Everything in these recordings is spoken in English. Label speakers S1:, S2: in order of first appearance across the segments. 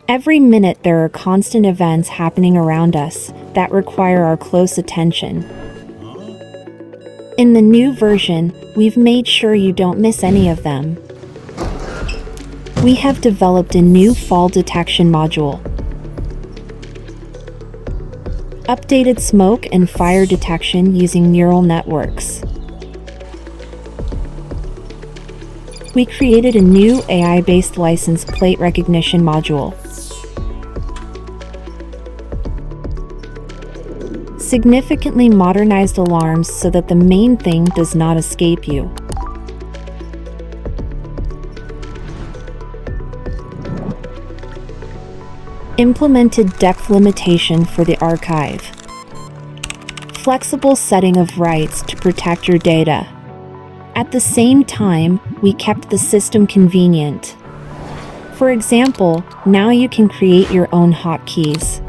S1: Every minute there are constant events happening around us that require our close attention. In the new version, we've made sure you don't miss any of them. We have developed a new fall detection module, updated smoke and fire detection using neural networks. We created a new AI-based license plate recognition module, significantly modernized alarms so that the main thing does not escape you. Implemented depth limitation for the archive. Flexible setting of rights to protect your data. At the same time, we kept the system convenient. For example, now you can create your own hotkeys.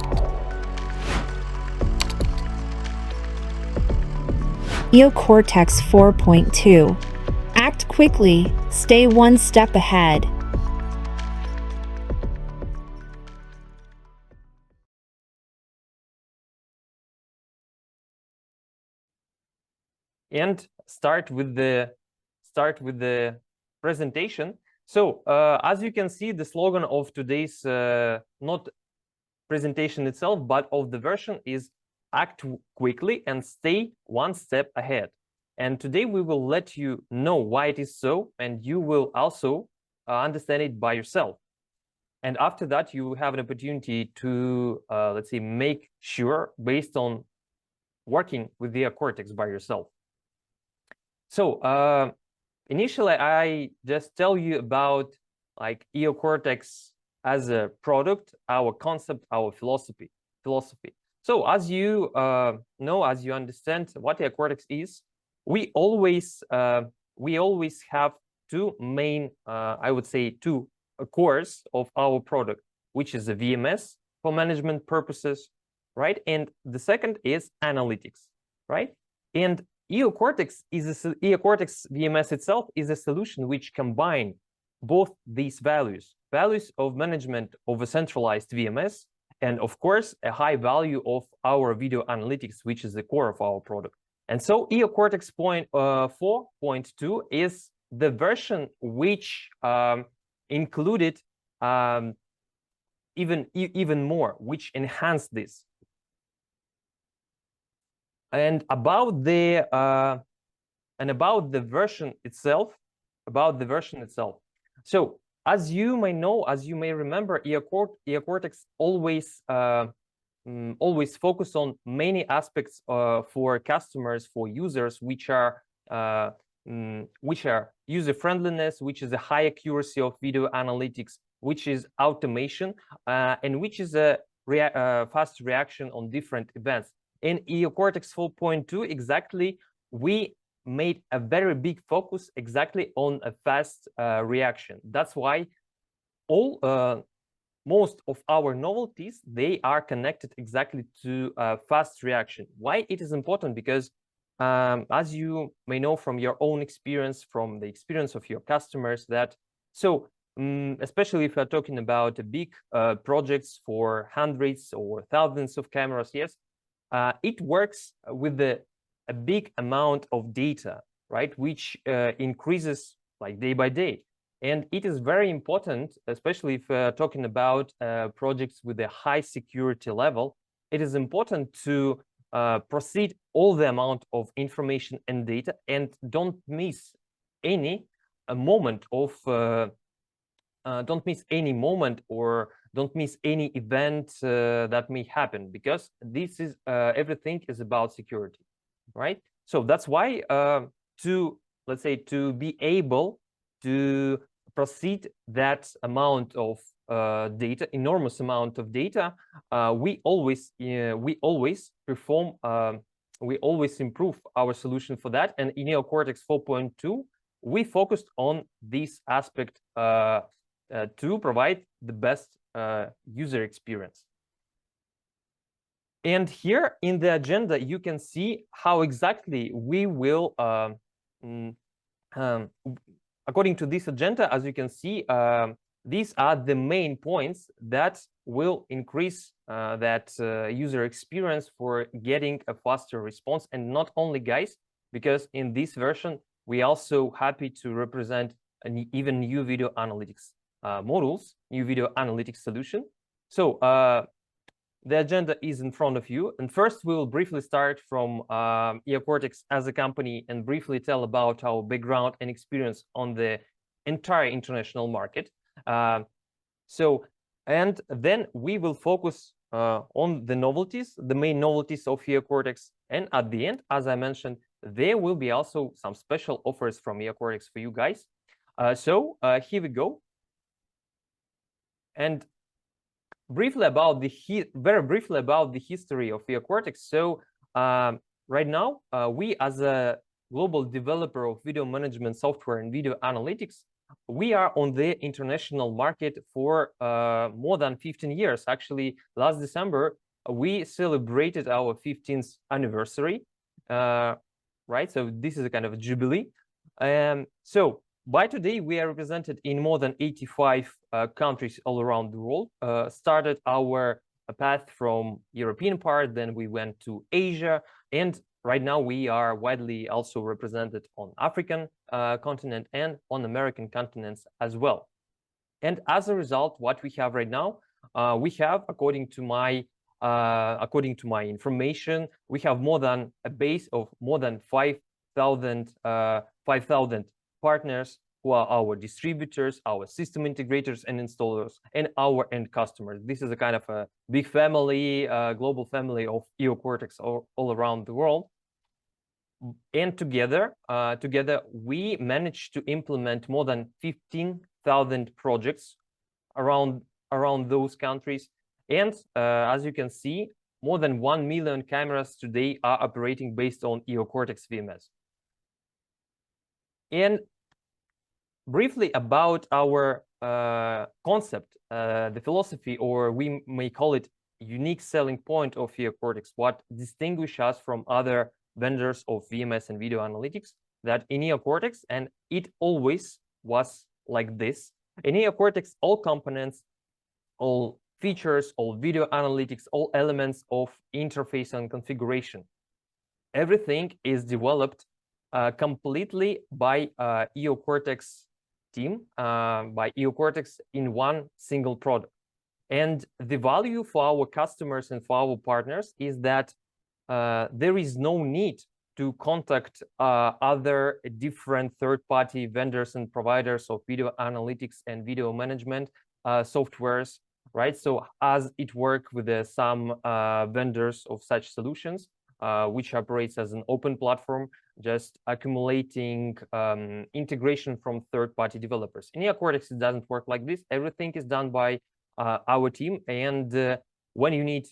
S1: Eocortex 4.2. Act quickly, stay one step ahead.
S2: And start with the presentation. So as you can see, the slogan of today's not presentation itself, but of the version is act quickly and stay one step ahead. And today we will let you know why it is so, and you will also understand it by yourself. And after that, you have an opportunity to, let's say, make sure based on working with the Eocortex by yourself. So initially, I just tell you about like Eocortex as a product, our concept, our philosophy. So as you know, as you understand what Eocortex is, we always have two main, I would say, two cores of our product, which is the VMS for management purposes, right? And the second is analytics, right? And Eocortex VMS itself is a solution which combines both these values of management of a centralized VMS, and of course a high value of our video analytics, which is the core of our product. And so Eocortex 4.2 is the version which included even more, which enhanced this. And about the version itself, So as you may know, as you may remember, Eocortex always focus on many aspects for customers, for users, which are user friendliness, which is a high accuracy of video analytics, which is automation, and which is a fast reaction on different events. In Eocortex 4.2, exactly, we made a very big focus exactly on a fast reaction. That's why most of our novelties, they are connected exactly to fast reaction. Why it is important? Because as you may know from your own experience, from the experience of your customers, that especially if you're talking about big projects for hundreds or thousands of cameras, yes, it works with a big amount of data, right, which increases like day by day. And it is very important, especially if we're talking about projects with a high security level, it is important to proceed all the amount of information and data and don't miss any moment of don't miss any moment or don't miss any event that may happen, because this is everything is about security, right? So that's why let's say to be able to proceed that amount of data, enormous amount of data, we always improve our solution for that. And in Eocortex 4.2, we focused on this aspect to provide the best user experience. And here in the agenda, you can see how exactly we will, according to this agenda, as you can see, These are the main points that will increase that user experience for getting a faster response. And not only, guys, because in this version, we also happy to represent even new video analytics models, new video analytics solution. So the agenda is in front of you. And first, we will briefly start from Eocortex as a company and briefly tell about our background and experience on the entire international market. And then we will focus on the novelties, the main novelties of Eocortex. And at the end, as I mentioned, there will be also some special offers from Eocortex for you guys. So here we go. And very briefly about the history of Eocortex. So right now, we as a global developer of video management software and video analytics, we are on the international market for more than 15 years. Actually, last December, we celebrated our 15th anniversary, right? So this is a kind of a jubilee. So by today, we are represented in more than 85 countries all around the world. Started our path from European part, then we went to Asia, and right now we are widely also represented on African continent and on American continents as well. And as a result, what we have right now, we have, according to my information, we have more than a base of more than 5,000 partners who are our distributors, our system integrators and installers, and our end customers. This is a kind of a big family, global family of Eocortex all around the world. And together we managed to implement more than 15,000 projects around those countries. And as you can see, more than 1 million cameras today are operating based on Eocortex VMS. And briefly about our concept, the philosophy, or we may call it unique selling point of Eocortex, what distinguishes us from other vendors of VMS and video analytics, that in Eocortex, and it always was like this, in Eocortex, all components, all features, all video analytics, all elements of interface and configuration, everything is developed completely by Eocortex team, by Eocortex in one single product. And the value for our customers and for our partners is that there is no need to contact other different third-party vendors and providers of video analytics and video management softwares, right? So as it works with some vendors of such solutions, which operates as an open platform, just accumulating integration from third-party developers. In Eocortex, it doesn't work like this. Everything is done by our team. And when you need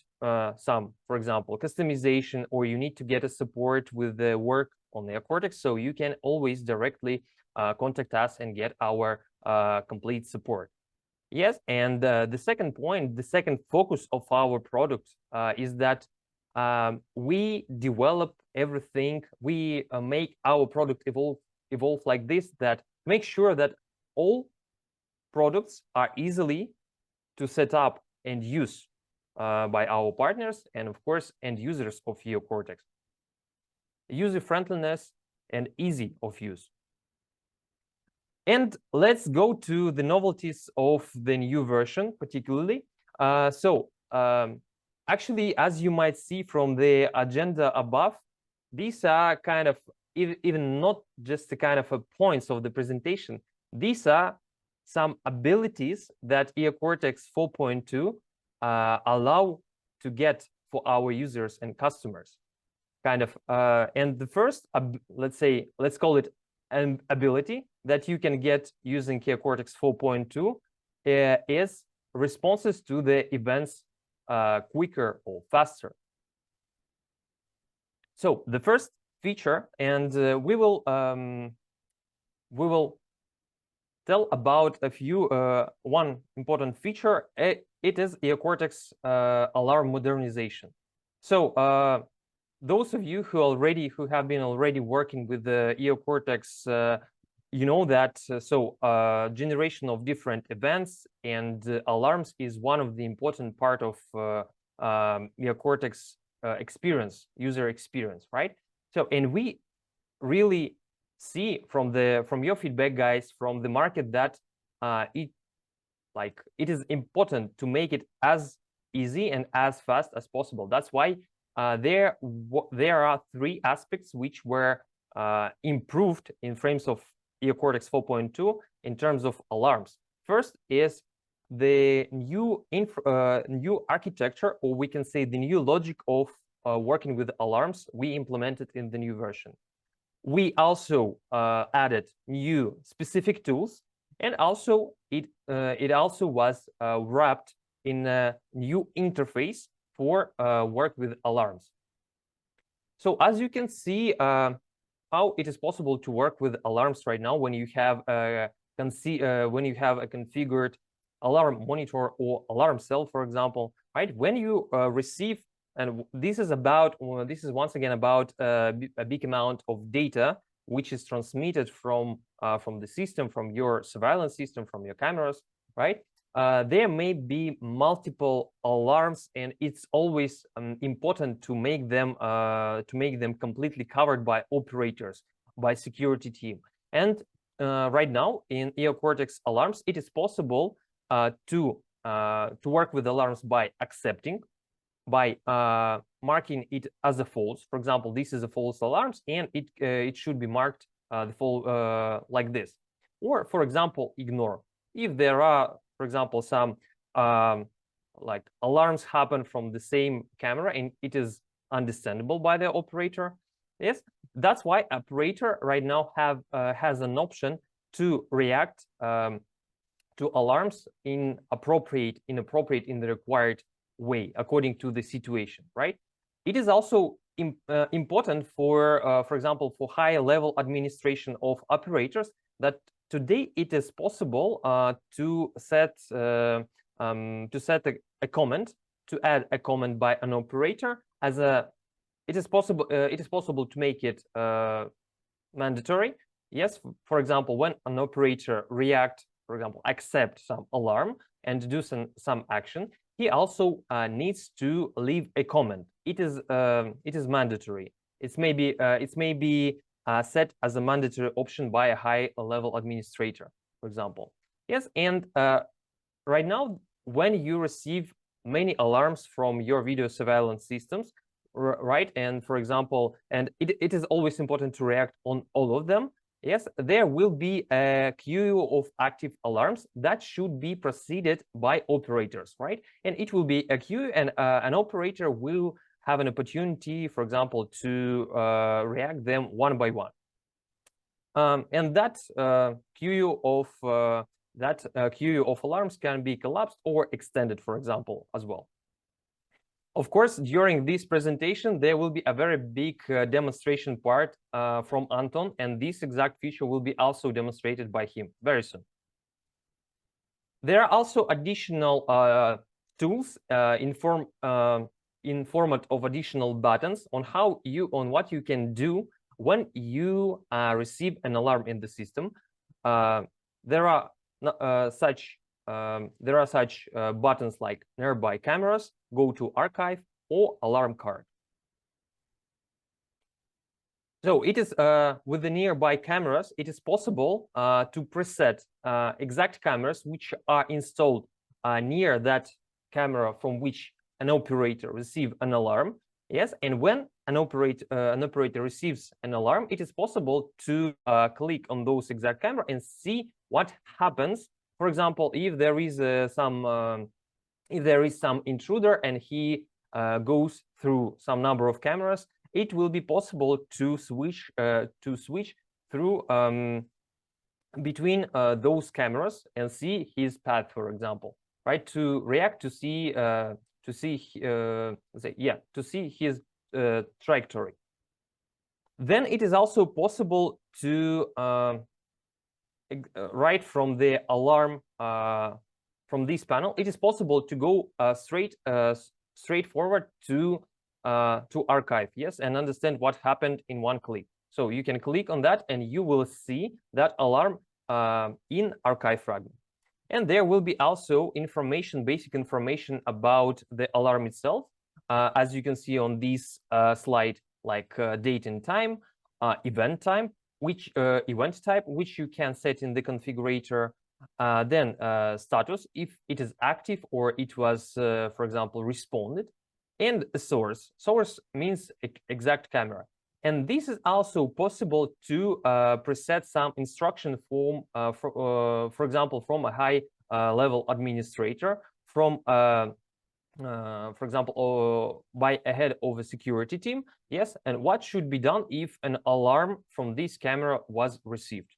S2: some, for example, customization, or you need to get a support with the work on Eocortex, so you can always directly contact us and get our complete support. Yes, and the second point, the second focus of our product is that we develop everything, we make our product evolve like this, that make sure that all products are easily to set up and use by our partners and, of course, end users of Eocortex. User friendliness and easy of use. And let's go to the novelties of the new version, particularly. Actually, as you might see from the agenda above, these are kind of even not just the kind of points of the presentation. These are some abilities that Eocortex 4.2 allow to get for our users and customers. And the first, let's call it an ability that you can get using Eocortex 4.2 is responses to the events quicker or faster. So the first feature, and we will tell about a few one important feature. It is Eocortex alarm modernization. So those of you who have been already working with the Eocortex you know that generation of different events and alarms is one of the important part of Eocortex experience, user experience, right? So, and we really see from your feedback, guys, from the market that it is important to make it as easy and as fast as possible. That's why there are 3 aspects which were improved in frames of Eocortex 4.2 in terms of alarms. First is the new architecture, or we can say the new logic of working with alarms we implemented in the new version. We also added new specific tools, and also it also was wrapped in a new interface for work with alarms. So as you can see, how it is possible to work with alarms right now when you have a configured alarm monitor or alarm cell, for example, right? When you receive, and this is once again about a big amount of data which is transmitted from the system, from your surveillance system, from your cameras, right? There may be multiple alarms, and it's always important to make them completely covered by operators, by security team. And right now in Eocortex alarms, it is possible to work with alarms by accepting, by marking it as a false. For example, this is a false alarms, and it should be marked like this. Or, for example, ignore. If there are, for example, some like alarms happen from the same camera and it is understandable by the operator, yes, that's why operator right now has an option to react to alarms inappropriate in the required way according to the situation, right? It is also important for example, for higher level administration of operators, that today it is possible to set a comment, to add a comment by an operator as a. It is possible to make it mandatory. Yes, for example, when an operator react, for example, accept some alarm and do some action, he also needs to leave a comment. It is mandatory. It's maybe set as a mandatory option by a high-level administrator, for example. Yes, and right now, when you receive many alarms from your video surveillance systems, right, and for example, and it is always important to react on all of them. Yes, there will be a queue of active alarms that should be preceded by operators, right? And it will be a queue, and an operator will have an opportunity, for example, to react them one by one. And that queue of alarms can be collapsed or extended, for example, as well. Of course, during this presentation, there will be a very big demonstration part from Anton, and this exact feature will be also demonstrated by him very soon. There are also additional tools in format of additional buttons on what you can do when you receive an alarm in the system. There are such buttons like nearby cameras, go to archive, or alarm card. So it is with the nearby cameras, it is possible to preset exact cameras which are installed near that camera from which an operator receives an alarm. Yes, and when an operator receives an alarm, it is possible to click on those exact camera and see what happens. For example, if there is some intruder and he goes through some number of cameras, it will be possible to switch through between those cameras and see his path, for example, right? To react to see his trajectory. Then it is also possible to right from the alarm from this panel, it is possible to go straight forward to archive, yes, and understand what happened in one click. So you can click on that and you will see that alarm in archive fragment. And there will be also information, basic information about the alarm itself. As you can see on this slide, like date and time, event time, which event type, which you can set in the configurator, then status, if it is active or it was, for example, responded, and a source. Source means exact camera. And this is also possible to preset some instruction from, for example, from a high level administrator, from, for example, by a head of a security team. Yes, and what should be done if an alarm from this camera was received.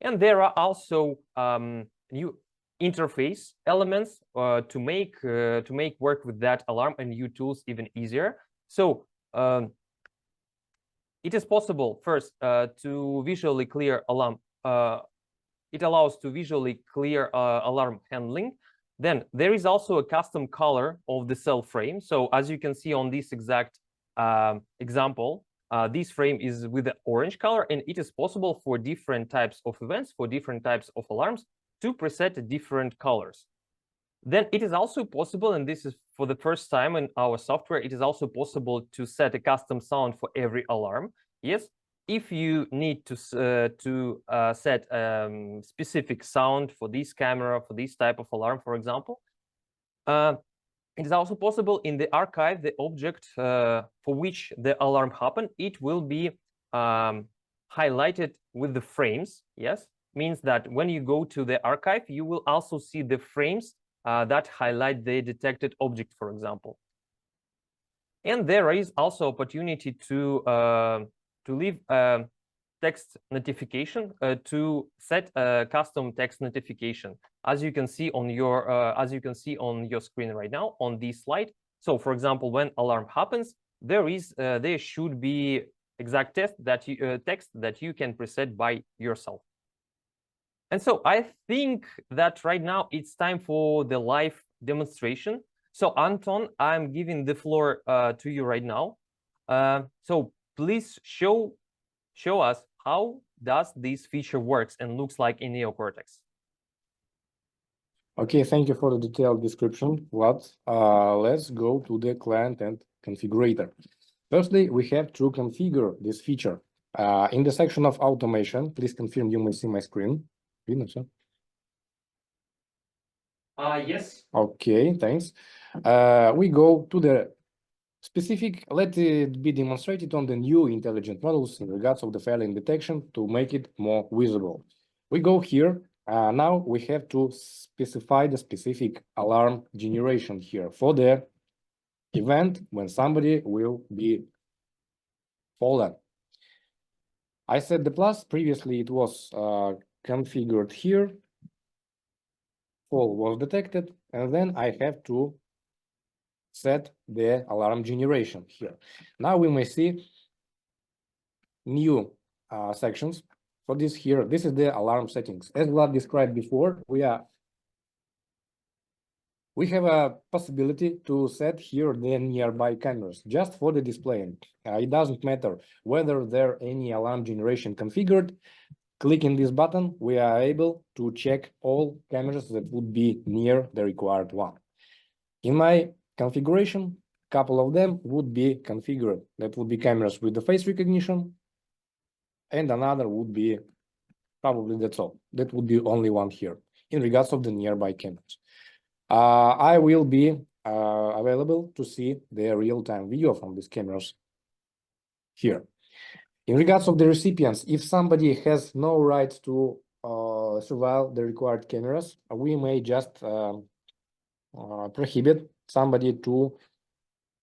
S2: And there are also new interface elements to make work with that alarm and new tools even easier. So it is possible first to visually clear alarm. It allows to visually clear alarm handling. Then there is also a custom color of the cell frame. So as you can see on this exact example, this frame is with the orange color, and it is possible for different types of events, for different types of alarms, to preset different colors. Then it is also possible, and this is for the first time in our software, it is also possible to set a custom sound for every alarm. Yes, if you need to set specific sound for this camera, for this type of alarm, for example, it is also possible in the archive, the object for which the alarm happened, it will be highlighted with the frames. Yes, means that when you go to the archive, you will also see the frames that highlight the detected object, for example. And there is also opportunity to leave text notification, to set a custom text notification, as you can see on your screen right now on this slide. So, for example, when alarm happens, there should be exact text that you can preset by yourself. And so I think that right now it's time for the live demonstration. So Anton, I'm giving the floor to you right now. So please show us how does this feature works and looks like in Eocortex.
S3: Okay, thank you for the detailed description, Vlad. Let's go to the client and configurator. Firstly, we have to configure this feature. In the section of automation, please confirm you may see my screen.
S2: Yes.
S3: Okay, thanks. We go to the specific, let it be demonstrated on the new intelligent models in regards of the failing detection to make it more visible. We go here. Now we have to specify the specific alarm generation here for the event when somebody will be fallen. I set the plus. Previously it was configured here. Fall was detected, and then I have to set the alarm generation here. Now we may see new sections for this here. This is the alarm settings. As Vlad described before, we have a possibility to set here the nearby cameras just for the display. It doesn't matter whether there are any alarm generation configured. Clicking this button, we are able to check all cameras that would be near the required one. In my configuration, a couple of them would be configured. That would be cameras with the face recognition, and another would be, probably that's all. That would be only one here in regards of the nearby cameras. I will be available to see the real-time video from these cameras here. In regards of the recipients, if somebody has no right to surveil the required cameras, we may just prohibit somebody to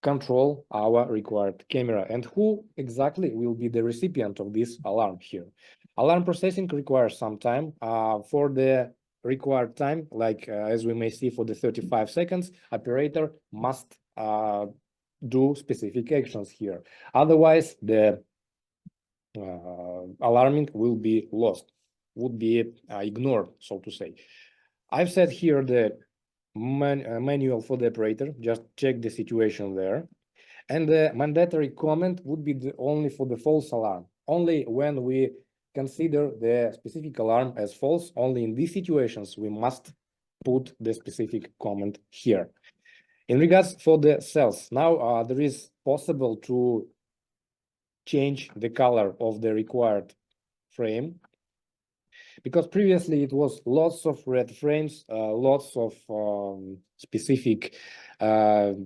S3: control our required camera. And who exactly will be the recipient of this alarm here? Alarm processing requires some time. For the required time, like as we may see for the 35 seconds, operator must do specific actions here. Otherwise, the alarming will be lost, would be ignored, so to say. I've set here the manual for the operator, just check the situation there. And the mandatory comment would be only for the false alarm. Only when we consider the specific alarm as false, only in these situations, we must put the specific comment here. In regards for the cells, now there is possible to change the color of the required frame, because previously it was lots of red frames, lots of specific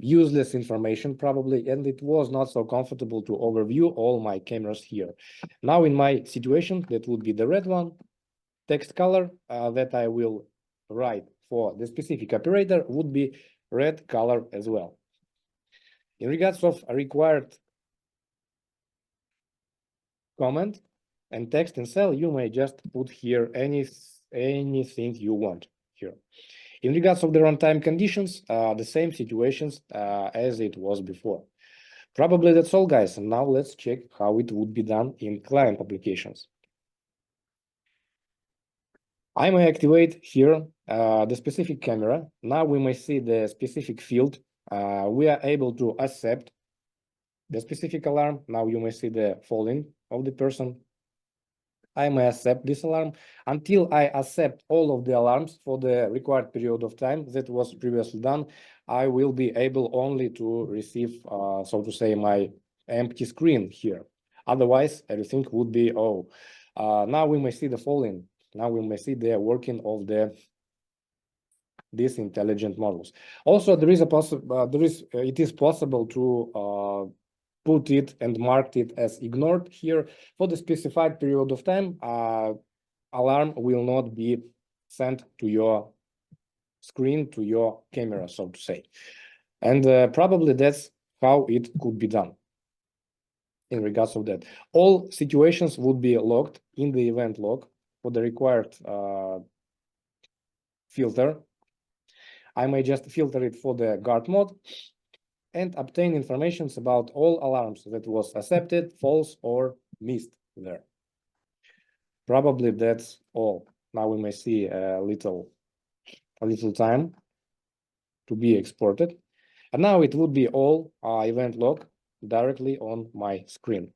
S3: useless information probably, and it was not so comfortable to overview all my cameras here. Now in my situation, that would be the red one, text color that I will write for the specific operator would be red color as well. In regards of required comment and text and cell, you may just put here anything you want here. In regards of the runtime conditions, the same situations as it was before. Probably that's all, guys. And now let's check how it would be done in client applications. I may activate here the specific camera. Now we may see the specific field. We are able to accept the specific alarm. Now you may see the falling of the person. I may accept this alarm. Until I accept all of the alarms for the required period of time that was previously done, I will be able only to receive, so to say, my empty screen here. Otherwise, everything would be, now we may see the falling. Now we may see the working of these intelligent models. Also, it is possible to put it and mark it as ignored here. For the specified period of time, alarm will not be sent to your screen, to your camera, so to say. And probably that's how it could be done in regards of that. All situations would be logged in the event log for the required filter. I may just filter it for the guard mode and obtain information about all alarms that was accepted, false, or missed there. Probably that's all. Now we may see a little time to be exported. And now it would be all event log directly on my screen.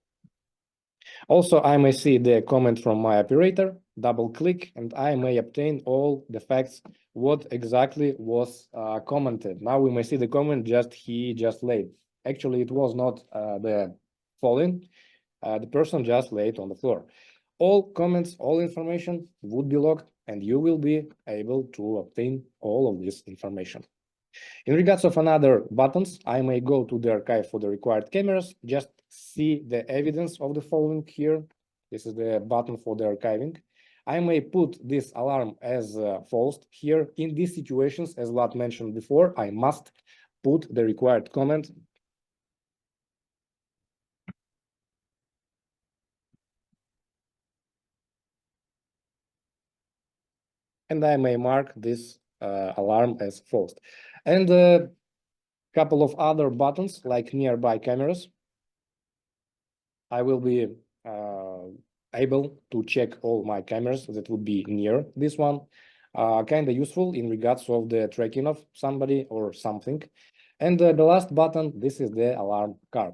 S3: Also, I may see the comment from my operator, double click, and I may obtain all the facts, what exactly was commented. Now we may see the comment he just laid. Actually, it was not the falling, the person just laid on the floor. All comments, all information would be logged, and you will be able to obtain all of this information. In regards of another buttons, I may go to the archive for the required cameras, just see the evidence of the following here. This is the button for the archiving. I may put this alarm as false here. In these situations, as Vlad mentioned before, I must put the required comment. And I may mark this alarm as false. And a couple of other buttons like nearby cameras. I will be able to check all my cameras that would be near this one. Kind of useful in regards of the tracking of somebody or something. And the last button, this is the alarm card.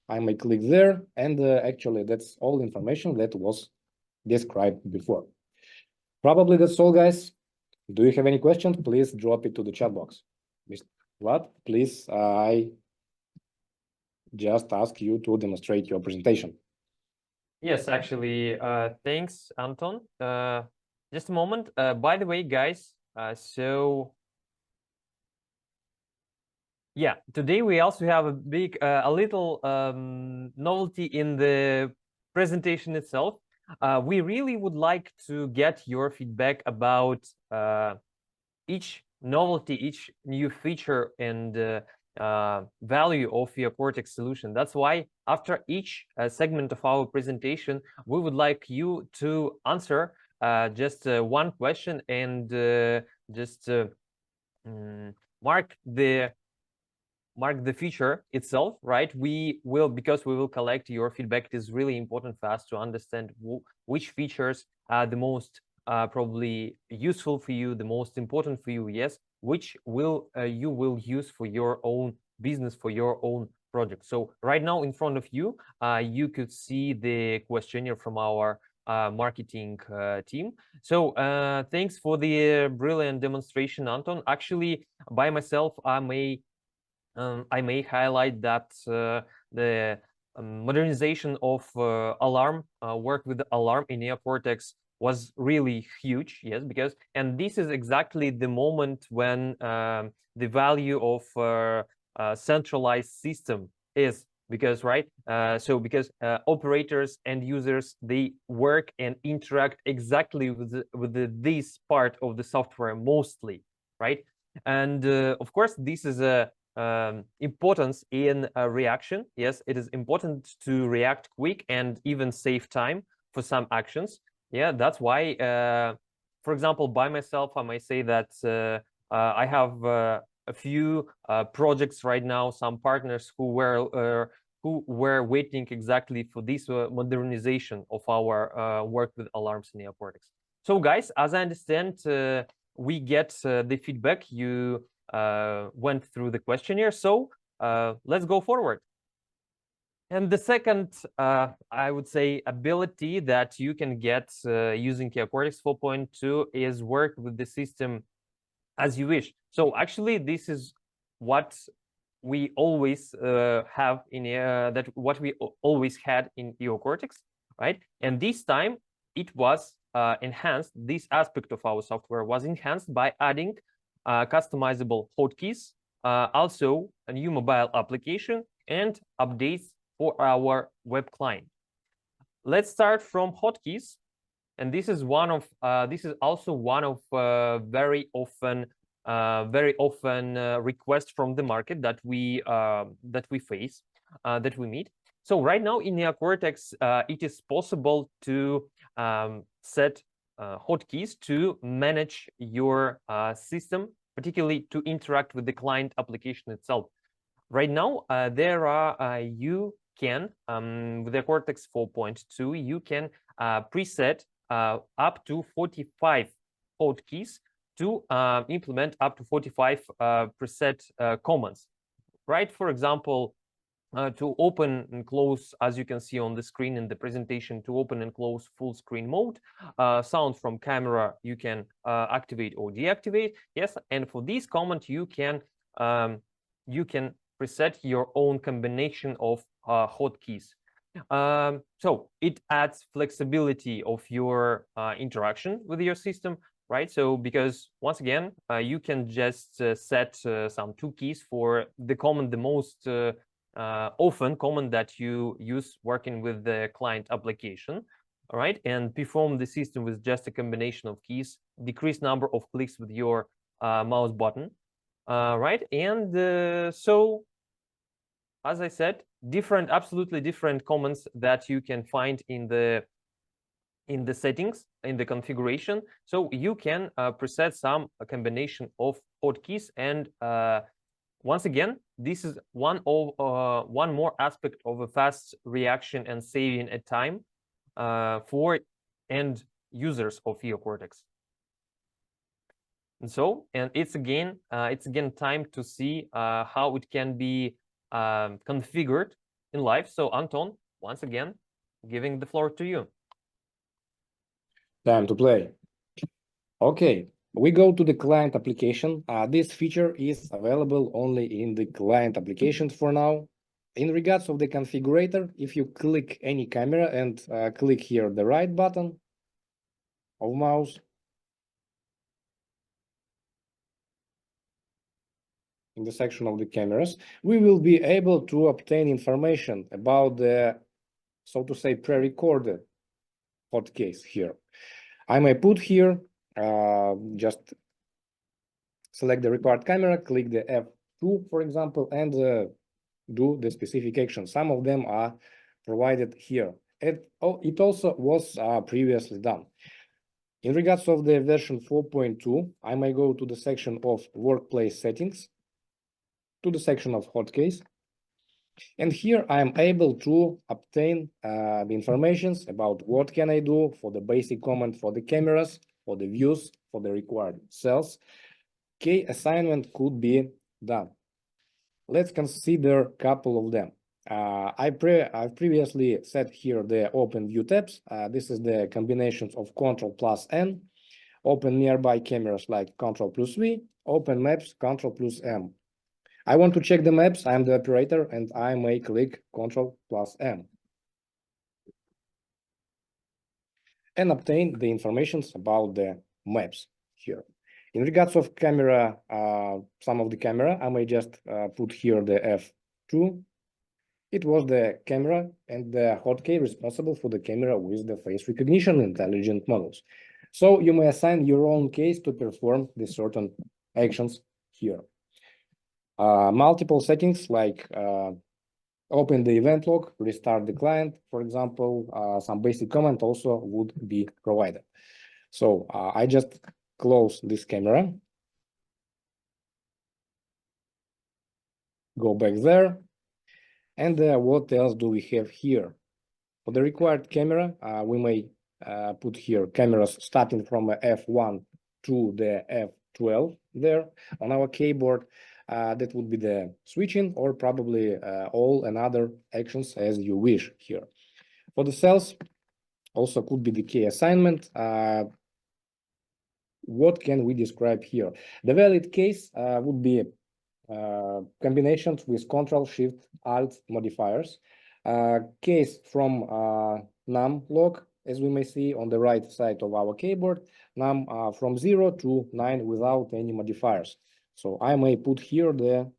S3: I may click there, and actually that's all information that was described before. Probably that's all, guys. Do you have any questions? Please drop it to the chat box. Mr. Vlad, please, I just ask you to demonstrate your presentation.
S2: Yes, actually, thanks, Anton. Just a moment. By the way, guys, so yeah, today we also have a little novelty in the presentation itself. We really would like to get your feedback about each novelty, each new feature and value of Eocortex solution. That's why after each segment of our presentation, we would like you to answer just one question and just mark the feature itself, right? Because we will collect your feedback. It is really important for us to understand which features are the most probably useful for you, the most important for you, yes, which you will use for your own business, for your own project. So right now in front of you, you could see the questionnaire from our marketing team. So thanks for the brilliant demonstration, Anton. Actually, by myself, I may highlight that the modernization of alarm work with the alarm in Eocortex was really huge. Yes, because and this is exactly the moment when the value of centralized system is, because because operators and users, they work and interact exactly with this part of the software mostly, right? And of course this is a importance in reaction. Yes, it is important to react quick and even save time for some actions. Yeah, that's why for example, by myself, I may say that I have a few projects right now, some partners who were waiting exactly for this modernization of our work with alarms in Eocortex. So guys, as I understand, we get the feedback. You went through the questionnaire, so let's go forward. And the second, I would say, ability that you can get using Eocortex 4.2 is work with the system as you wish. So actually, this is what we always have in what we always had in Eocortex, right? And this time it was enhanced. This aspect of our software was enhanced by adding customizable hotkeys, also a new mobile application, and updates for our web client. Let's start from hotkeys, and this is also one of very often requests from the market that we face, that we meet. So right now in Eocortex, it is possible to set hotkeys to manage your system, particularly to interact with the client application itself. Right now, there are you can with the Eocortex 4.2, you can preset up to 45 hotkeys to implement up to 45 preset commands, right? For example, to open and close, as you can see on the screen in the presentation, to open and close full screen mode, sound from camera you can activate or deactivate. Yes, and for this command you can preset your own combination of hotkeys. So it adds flexibility of your interaction with your system, right? So because once again, you can just set some 2 keys for the command, the most often command that you use working with the client application, all right? And perform the system with just a combination of keys, decrease number of clicks with your mouse button, right? And so, as I said, absolutely different commands that you can find in the settings, in the configuration. So you can preset some combination of hotkeys, and once again, this is one more aspect of a fast reaction and saving a time for end users of Eocortex. And it's again time to see how it can be configured in live. So Anton, once again, giving the floor to you.
S3: Time to play. Okay, we go to the client application. This feature is available only in the client applications for now. In regards of the configurator, if you click any camera and click here the right button of mouse, in the section of the cameras, we will be able to obtain information about the, so to say, pre-recorded hotkeys here. I may put here, just select the required camera, click the F2, for example, and do the specific action. Some of them are provided here. It also was previously done. In regards of the version 4.2, I may go to the section of workplace settings, to the section of hotkeys. And here I am able to obtain the informations about what can I do for the basic command for the cameras, for the views, for the required cells. Key assignment could be done. Let's consider a couple of them. I've previously set here the open view tabs. This is the combinations of Ctrl plus N, open nearby cameras like Ctrl plus V, open maps, Ctrl plus M. I want to check the maps. I'm the operator and I may click Ctrl plus M and obtain the information about the maps here. In regards of camera, some of the camera, I may just put here the F2. It was the camera and the hotkey responsible for the camera with the face recognition intelligent models. So you may assign your own case to perform the certain actions here. Multiple settings like open the event log, restart the client, for example, some basic command also would be provided. So I just close this camera, go back there, and what else do we have here? For the required camera, we may put here cameras starting from F1 to the F12 there on our keyboard. That would be the switching or probably all and other actions as you wish here. For the cells, also could be the key assignment. What can we describe here? The valid case would be combinations with Ctrl-Shift-Alt modifiers. Case from num log, as we may see on the right side of our keyboard, num from 0 to 9 without any modifiers. So I may put here the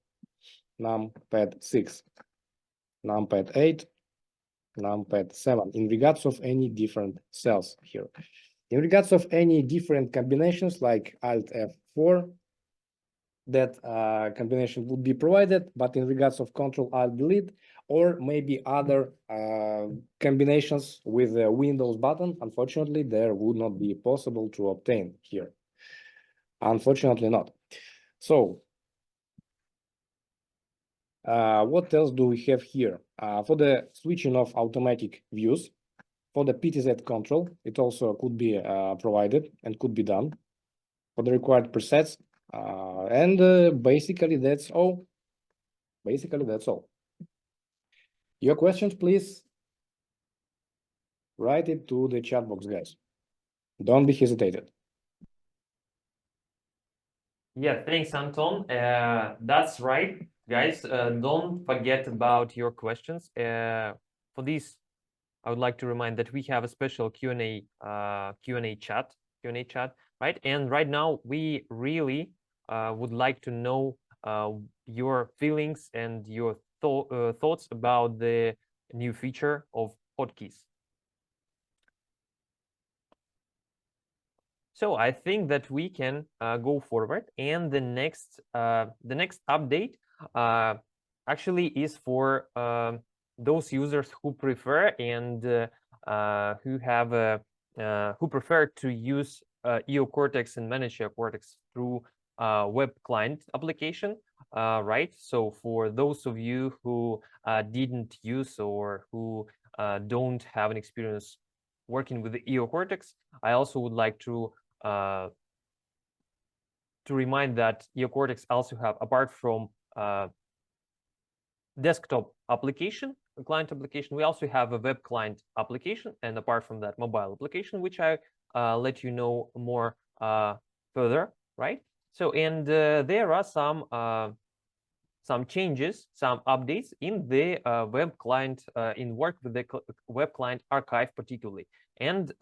S3: numpad 6, numpad 8, numpad 7 in regards of any different cells here. In regards of any different combinations like Alt F4, that combination would be provided, but in regards of Control Alt Delete or maybe other combinations with the Windows button, unfortunately, there would not be possible to obtain here. Unfortunately not. So what else do we have here? For the switching of automatic views, for the PTZ control, it also could be provided and could be done for the required presets. And basically that's all. Basically that's all. Your questions, please write it to the chat box, guys. Don't be hesitated.
S2: Yeah, thanks, Anton. That's right, guys. Don't forget about your questions. For these, I would like to remind that we have a special Q&A chat, right? And right now, we really would like to know your feelings and your thoughts about the new feature of hotkeys. So I think that we can go forward, and the next update actually is for those users who prefer and who prefer to use Eocortex and manage Eocortex through web client application, right? So for those of you who didn't use or who don't have an experience working with the Eocortex, I also would like to remind that Eocortex also have, apart from desktop application, a client application, we also have a web client application, and apart from that, mobile application, which I let you know more further, right? So, and there are some changes, some updates in the web client, in work with the web client archive particularly, and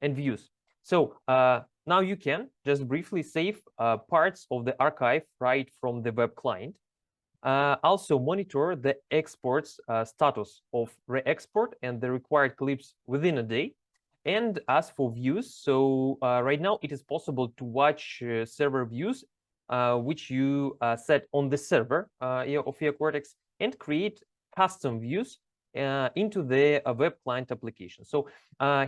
S2: views. So now you can just briefly save parts of the archive right from the web client. Also monitor the exports status of re-export and the required clips within a day. And as for views, so right now it is possible to watch server views which you set on the server of Eocortex and create custom views into the web client application. So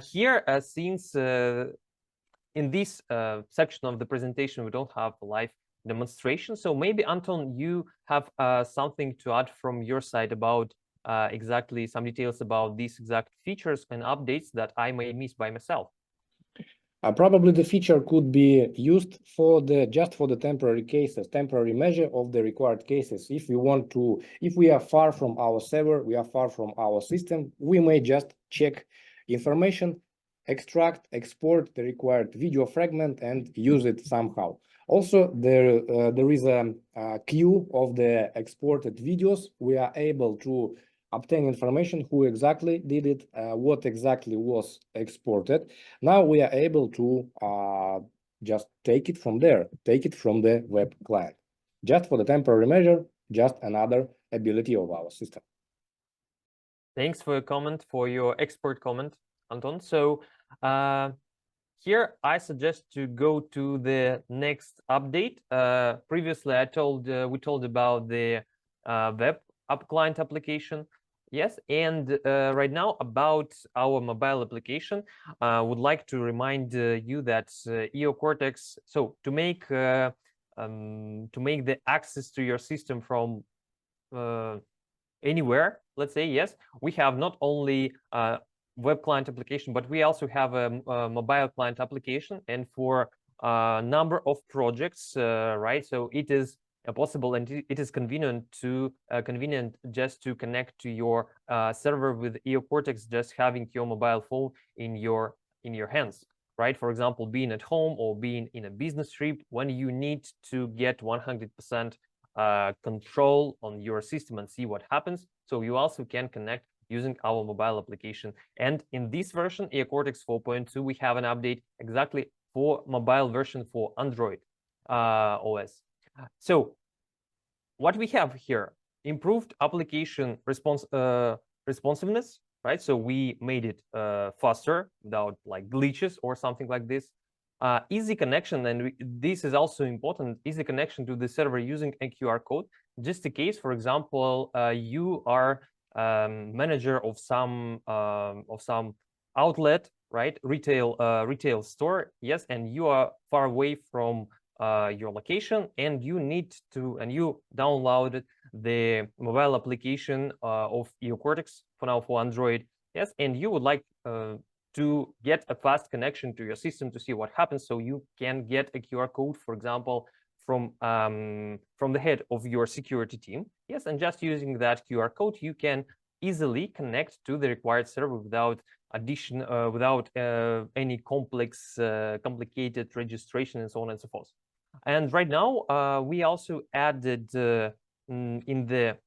S2: here, since in this section of the presentation, we don't have a live demonstration, so maybe, Anton, you have something to add from your side about exactly some details about these exact features and updates that I may miss by myself.
S3: Probably the feature could be used for just for the temporary cases, temporary measure of the required cases. If we are far from our server, we are far from our system, we may just check information, extract, export the required video fragment, and use it somehow. Also, there is a queue of the exported videos. We are able to obtain information who exactly did it, what exactly was exported. Now we are able to just take it from there, take it from the web client. Just for the temporary measure, just another ability of our system.
S2: Thanks for your comment, for your expert comment, Anton. So here I suggest to go to the next update. Previously, we told about the web app client application. Yes, and right now about our mobile application, would like to remind you that Eocortex. So to make the access to your system from anywhere, let's say, yes, we have not only web client application, but we also have a mobile client application, and for a number of projects, right? So it is possible, and it is convenient just to connect to your server with Eocortex, just having your mobile phone in your hands, right? For example, being at home or being in a business trip, when you need to get 100% control on your system and see what happens. So you also can connect using our mobile application. And in this version, Eocortex 4.2, we have an update exactly for mobile version for Android OS. So what we have here, improved application responsiveness, right? So we made it faster without like glitches or something like this. Easy connection, and this is also important, easy connection to the server using a QR code. Just in case, for example, you are manager of some outlet, right? Retail store, yes, and you are far away from your location, and you downloaded the mobile application of Eocortex for now for Android, yes, and you would like to get a fast connection to your system to see what happens. So you can get a QR code, for example, from the head of your security team. Yes, and just using that QR code, you can easily connect to the required server without any complicated registration and so on and so forth. And right now, we also added in the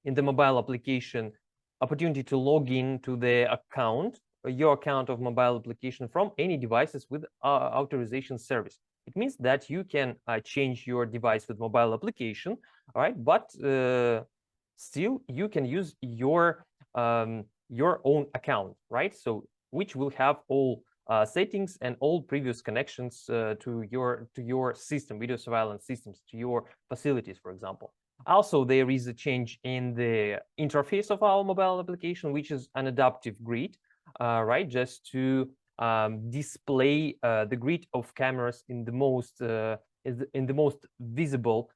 S2: mobile application opportunity to log in to the account, your account of mobile application from any devices with authorization service. It means that you can change your device with mobile application, all right? But still, you can use your own account, right? So which will have all settings and all previous connections to your system, video surveillance systems, to your facilities, for example. Also, there is a change in the interface of our mobile application, which is an adaptive grid, right? Just to display the grid of cameras in the most visible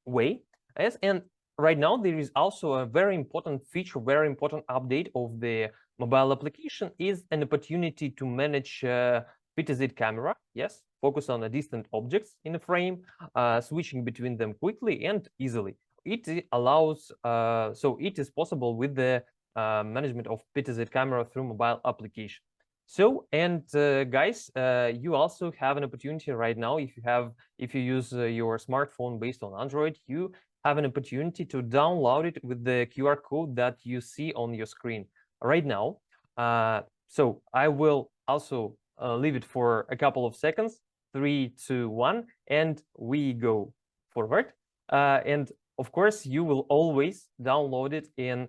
S2: way. Yes, and right now there is also a very important feature, very important update of the mobile application is an opportunity to manage PTZ camera. Yes, focus on the distant objects in a frame, switching between them quickly and easily. It allows, so it is possible with the management of PTZ camera through mobile application. So, and guys, you also have an opportunity right now, if you use your smartphone based on Android, you have an opportunity to download it with the QR code that you see on your screen right now. So I will also leave it for a couple of seconds, 3, 2, 1, and we go forward. And of course, you will always download it in,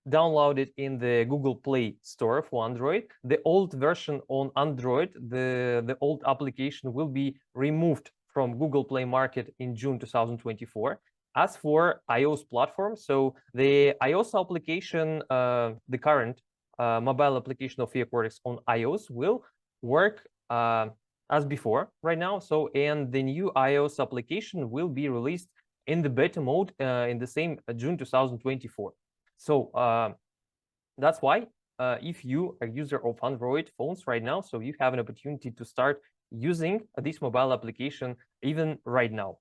S2: download it in the Google Play Store for Android. The old version on Android, the old application will be removed from Google Play Market in June 2024. As for iOS platform, so the iOS application, the current mobile application of Eocortex on iOS will work as before right now. So, and the new iOS application will be released in the beta mode in the same June 2024. So that's why if you are a user of Android phones right now, so you have an opportunity to start using this mobile application even right now.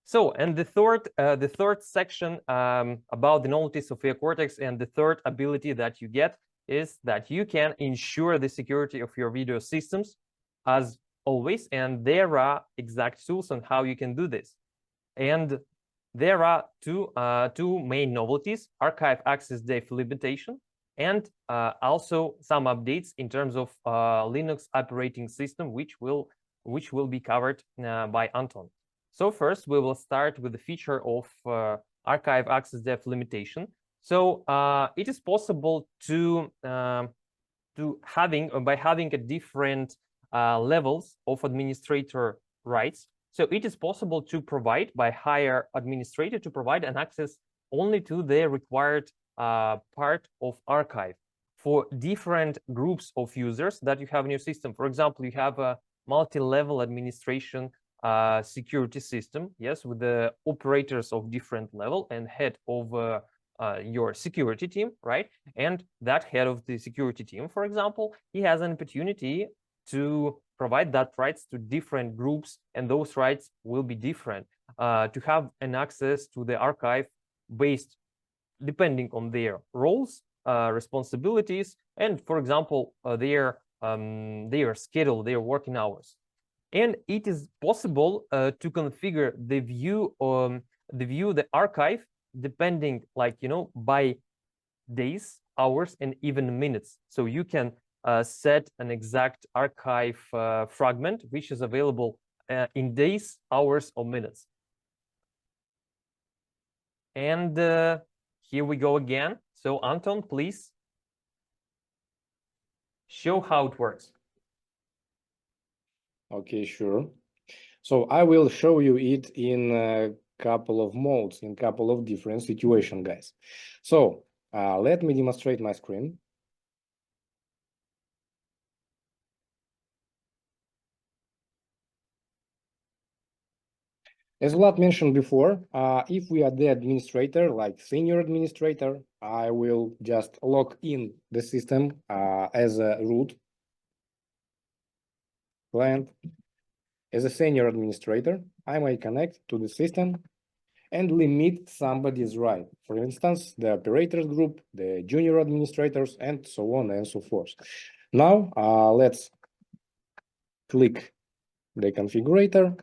S2: So, and the third section about the novelties of Eocortex, and the third ability that you get is that you can ensure the security of your video systems as always, and there are exact tools on how you can do this. And there are two main novelties: archive access delimitation, and also some updates in terms of Linux operating system, which will be covered by Anton. So first, we will start with the feature of archive access delimitation. So it is possible by having a different levels of administrator rights. So it is possible to provide, by hire administrator, to provide an access only to the required part of archive for different groups of users that you have in your system. For example, you have a multi-level administration security system, yes, with the operators of different level and head of your security team, right? And that head of the security team, for example, he has an opportunity to provide that rights to different groups, and those rights will be different, to have an access to the archive based depending on their roles, responsibilities, and, for example, their schedule, their working hours. And it is possible to configure the archive depending, like, by days, hours, and even minutes. So you can set an exact archive fragment which is available in days, hours, or minutes. And here we go again. So Anton, please show how it works.
S3: Okay, sure. So I will show you it in a couple of modes, in a couple of different situations, guys. So let me demonstrate my screen. As Vlad mentioned before, if we are the administrator, like senior administrator, I will just log in the system as a root client. As a senior administrator, I may connect to the system and limit somebody's right. For instance, the operators group, the junior administrators, and so on and so forth. Now, let's click the configurator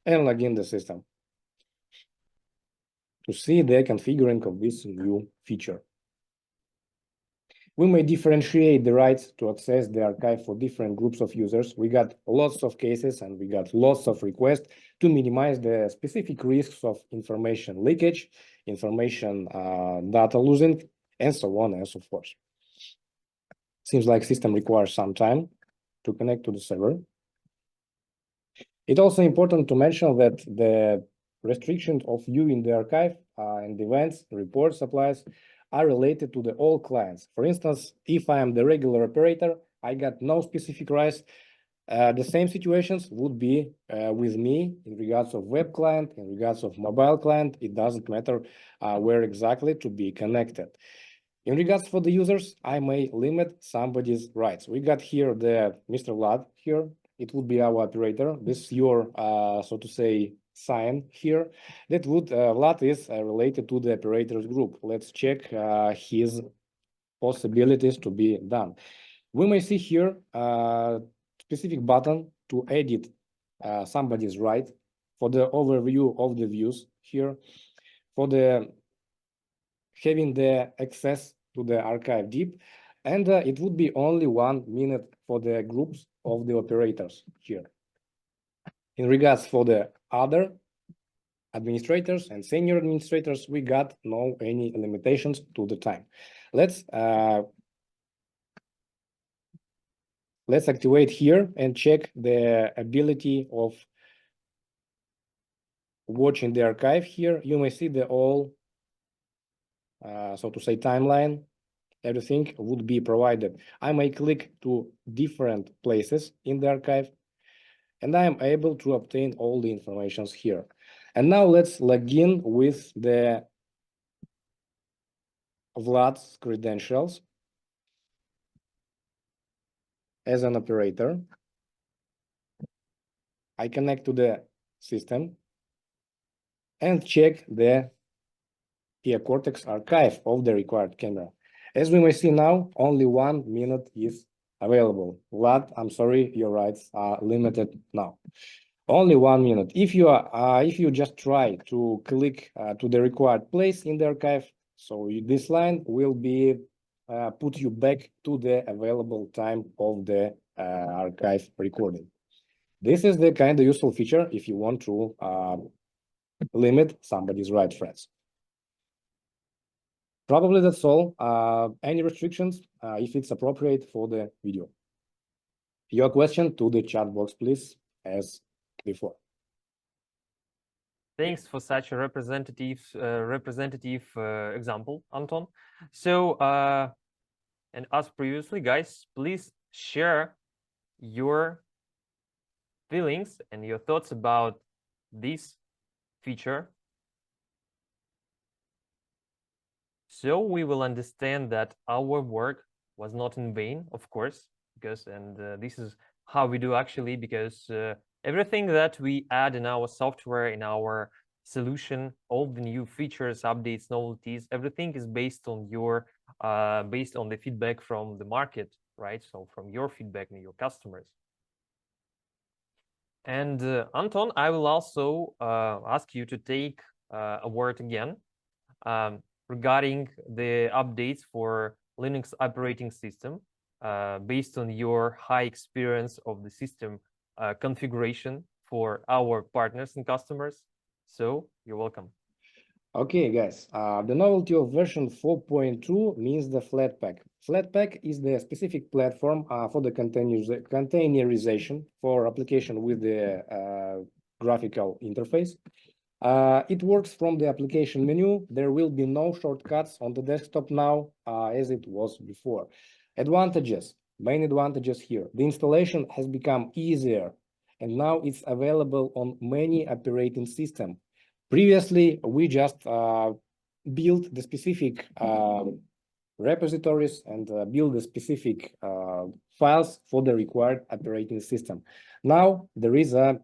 S3: and log in the system to see the configuring of this new feature. We may differentiate the rights to access the archive for different groups of users. We got lots of cases and we got lots of requests to minimize the specific risks of information leakage, information data losing, and so on and so forth. Seems like system requires some time to connect to the server. It's also important to mention that the restrictions of viewing the archive and events, reports, applies are related to the all clients. For instance, if I am the regular operator, I got no specific rights. The same situations would be with me in regards of web client, in regards of mobile client. It doesn't matter where exactly to be connected. In regards for the users, I may limit somebody's rights. We got here the Mr. Vlad here. It would be our operator. This is your, so to say, sign here. That would, Vlad is related to the operators group. Let's check his possibilities to be done. We may see here a specific button to edit somebody's right, for the overview of the views here, for the having the access to the archive deep, and it would be only 1 minute for the groups of the operators here. In regards for the other administrators and senior administrators, we got no any limitations to the time. Let's activate here and check the ability of watching the archive here. You may see the all, so to say, timeline. Everything would be provided. I may click to different places in the archive, and I am able to obtain all the informations here. And now let's log in with the Vlad's credentials as an operator. I connect to the system and check the Eocortex archive of the required camera. As we may see now, only 1 minute is available. Vlad, I'm sorry, your rights are limited now. Only 1 minute. If you just try to click to the required place in the archive, so this line will be put you back to the available time of the archive recording. This is the kind of useful feature if you want to limit somebody's right friends. Probably that's all. Any restrictions if it's appropriate for the video? Your question to the chat box, please, as before.
S2: Thanks for such a representative example, Anton. So, and as previously, guys, please share your feelings and your thoughts about this feature, so we will understand that our work was not in vain, of course, because this is how we do actually, because everything that we add in our software, in our solution, all the new features, updates, novelties, everything is based on your based on the feedback from the market, right? So from your feedback and your customers. And Anton, I will also ask you to take a word again regarding the updates for Linux operating system based on your high experience of the system configuration for our partners and customers. So you're welcome.
S3: Okay, guys, the novelty of version 4.2 means the Flatpak. Flatpak is the specific platform for the containerization for application with the graphical interface. It works from the application menu. There will be no shortcuts on the desktop now, as it was before. Advantages, main advantages here. The installation has become easier, and now it's available on many operating systems. Previously, we just built the specific repositories and build the specific files for the required operating system. Now there is a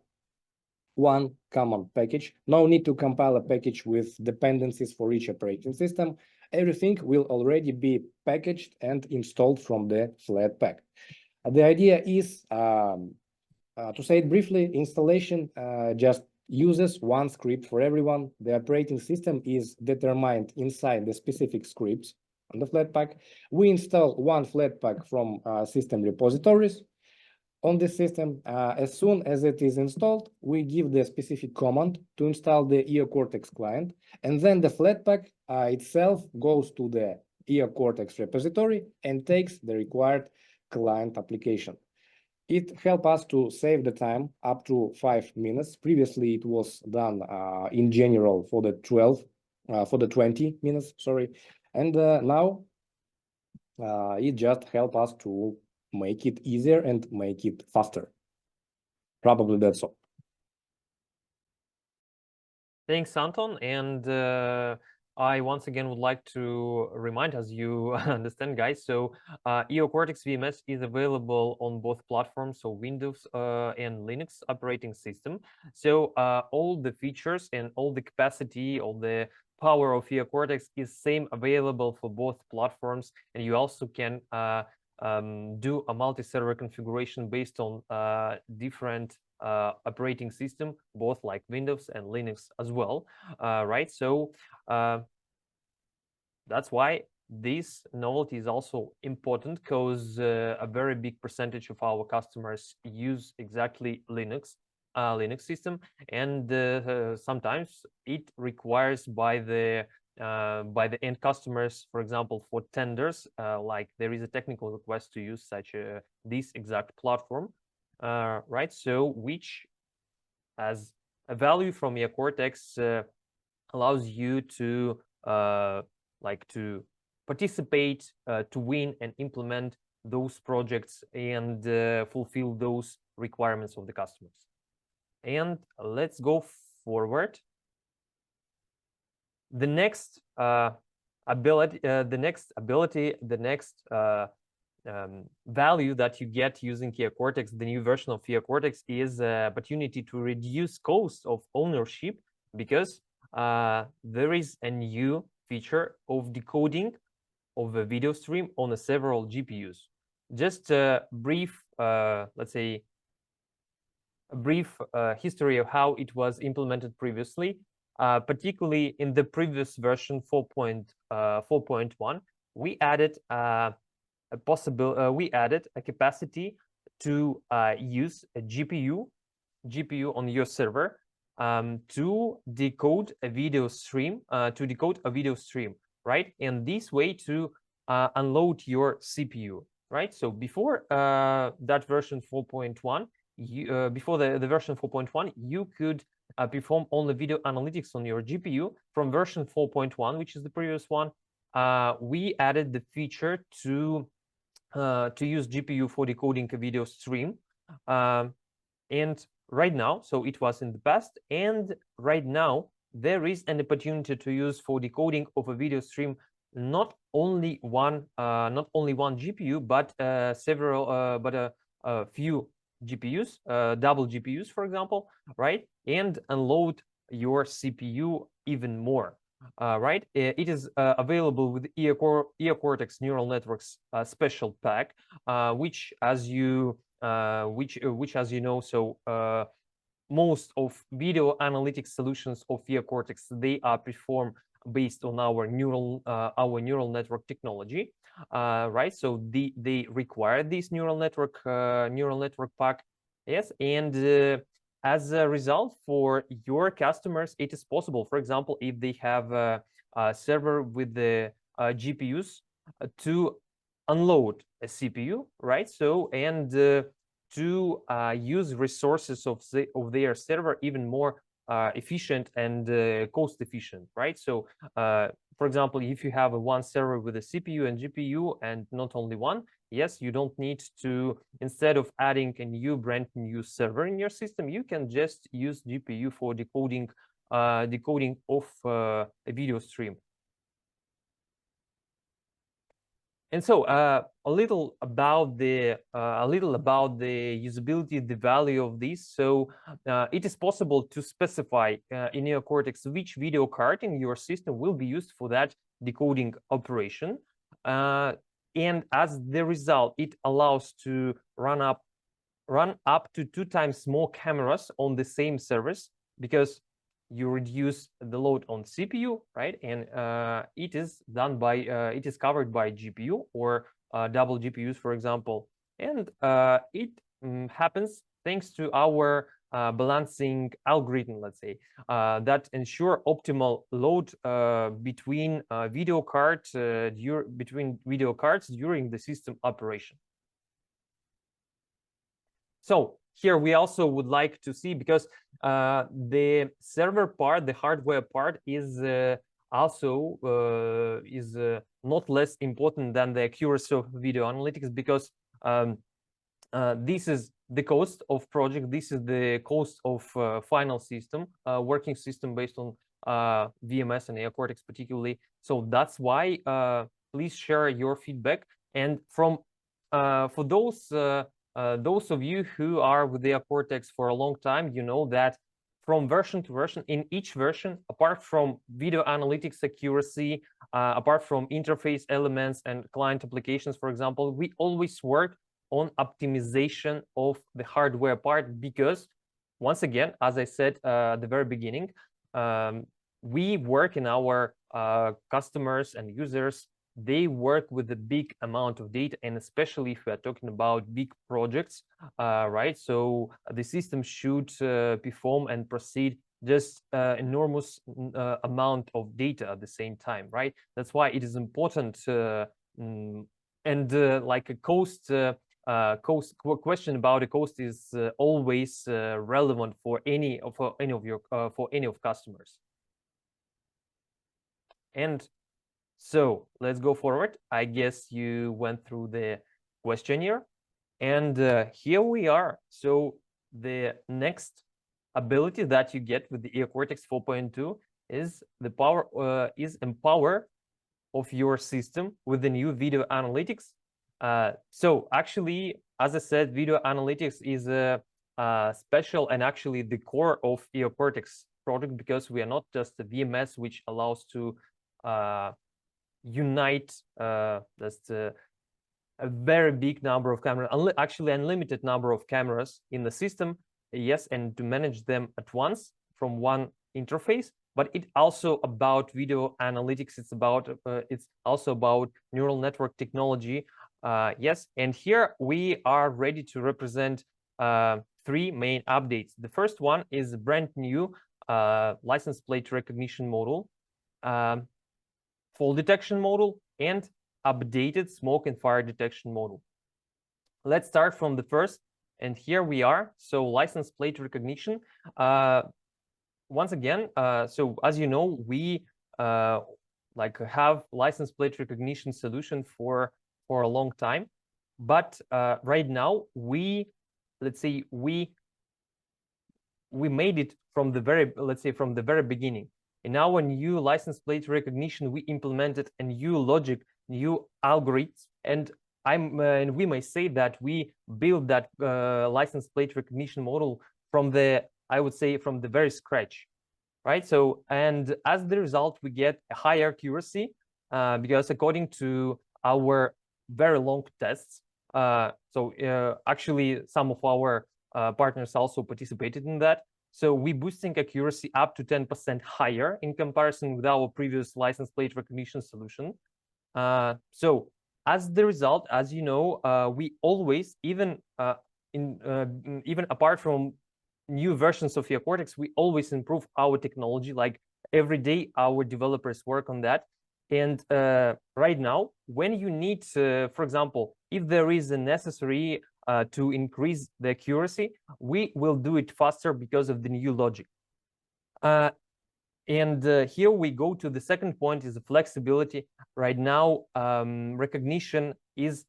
S3: one common package. No need to compile a package with dependencies for each operating system. Everything will already be packaged and installed from the Flatpak. The idea is, to say it briefly, installation just uses one script for everyone. The operating system is determined inside the specific scripts on the Flatpak. We install one Flatpak from system repositories on the system. As soon as it is installed, we give the specific command to install the Eocortex client, and then the Flatpak itself goes to the Eocortex repository and takes the required client application. It helps us to save the time up to 5 minutes. Previously, it was done in general for the 20 minutes, sorry. And now it just helps us to make it easier and make it faster. Probably that's all.
S2: Thanks, Anton. And I once again would like to remind, as you understand, guys, so Eocortex VMS is available on both platforms, so Windows and Linux operating system. So all the features and all the capacity, all the power of Eocortex is same available for both platforms, and you also can do a multi-server configuration based on different operating system, both like Windows and Linux as well, right? So that's why this novelty is also important, because a very big percentage of our customers use exactly Linux system, and sometimes it requires by the end customers, for example, for tenders, like there is a technical request to use such this exact platform, right? So which as a value from Eocortex allows you to like to participate, to win and implement those projects and fulfill those requirements of the customers. And let's go forward. The next ability, the next value that you get using Eocortex, the new version of Eocortex, is opportunity to reduce cost of ownership, because there is a new feature of decoding of a video stream on several GPUs. Just a brief, let's say, a brief history of how it was implemented previously. Particularly in the previous version 4.1, we added we added a capacity to use a GPU on your server to decode a video stream, right? And this way to unload your CPU, right? So before that version 4.1, before the version 4.1, you could perform only video analytics on your GPU. From version 4.1, which is the previous one, we added the feature to use GPU for decoding a video stream. And right now, so it was in the past, and right now there is an opportunity to use for decoding of a video stream not only one GPU, but a few GPUs, double GPUs, for example, right? And unload your CPU even more. Right, it is available with Eocortex neural networks special pack, which, as you know, so most of video analytics solutions of Eocortex, they are performed based on our neural network technology, right? So they require this neural network pack, yes, and as a result, for your customers, it is possible, for example, if they have a server with the GPUs, to unload a CPU, right? So, and to use resources of their server even more efficient and cost efficient, right? So, for example, if you have one server with a CPU and GPU, and not only one, yes, you don't need to, instead of adding a brand new server in your system, you can just use GPU for decoding of a video stream. And so a little about the usability, the value of this. So it is possible to specify in Eocortex which video card in your system will be used for that decoding operation. And as the result, it allows to run up to 2 times more cameras on the same service, because you reduce the load on CPU, right? And it is done by it is covered by GPU or double GPUs, for example. And it happens thanks to our balancing algorithm, let's say, that ensure optimal load between video cards during the system operation. So here we also would like to see, because the server part, the hardware part, is also not less important than the accuracy of video analytics, because this is the cost of project, this is the cost of final system, working system based on VMS and Eocortex particularly. So that's why please share your feedback. And from for those of you who are with the Eocortex for a long time, you know that from version to version, in each version, apart from video analytics accuracy, apart from interface elements and client applications, for example, we always work on optimization of the hardware part, because once again, as I said at the very beginning, we work in our customers and users, they work with a big amount of data, and especially if we are talking about big projects, right? So the system should perform and proceed just enormous amount of data at the same time, right? That's why it is important, and like a cost question about the cost is always relevant for any of customers. And so let's go forward. I guess you went through the questionnaire, and here we are. So the next ability that you get with the Eocortex 4.2 is the empower of your system with the new video analytics. So actually, as I said, video analytics is a special and actually the core of Eocortex product, because we are not just a VMS which allows to unite just a very big number of cameras, actually unlimited number of cameras in the system, yes, and to manage them at once from one interface. But it's also about video analytics. It's also about neural network technology. Yes, and here we are ready to represent three main updates. The first one is a brand new license plate recognition module, fall detection module, and updated smoke and fire detection module. Let's start from the first, and here we are. So license plate recognition. Once again, so as you know, we have license plate recognition solution for a long time, but right now we made it from the very beginning. In our new license plate recognition, we implemented a new logic, new algorithms, and we may say that we built that license plate recognition model from the very scratch, right? So, and as the result, we get a higher accuracy because according to our very long tests, actually some of our partners also participated in that. So we boosting accuracy up to 10% higher in comparison with our previous license plate recognition solution. So as the result, as you know, we always, even apart from new versions of Eocortex, we always improve our technology. Like every day, our developers work on that. And right now, when you need, for example, if there is a necessary to increase the accuracy, we will do it faster because of the new logic. And here we go to the second point, is the flexibility. Right now, recognition is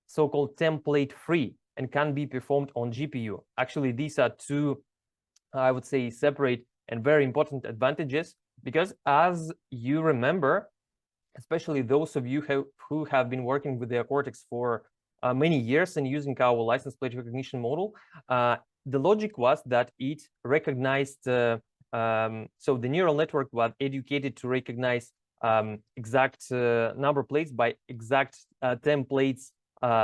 S2: so-called template free and can be performed on GPU. Actually, these are two, I would say, separate and very important advantages, because as you remember, especially those of you who have been working with the Eocortex for many years and using our license plate recognition model, the logic was that it recognized, so the neural network was educated to recognize exact number plates by exact templates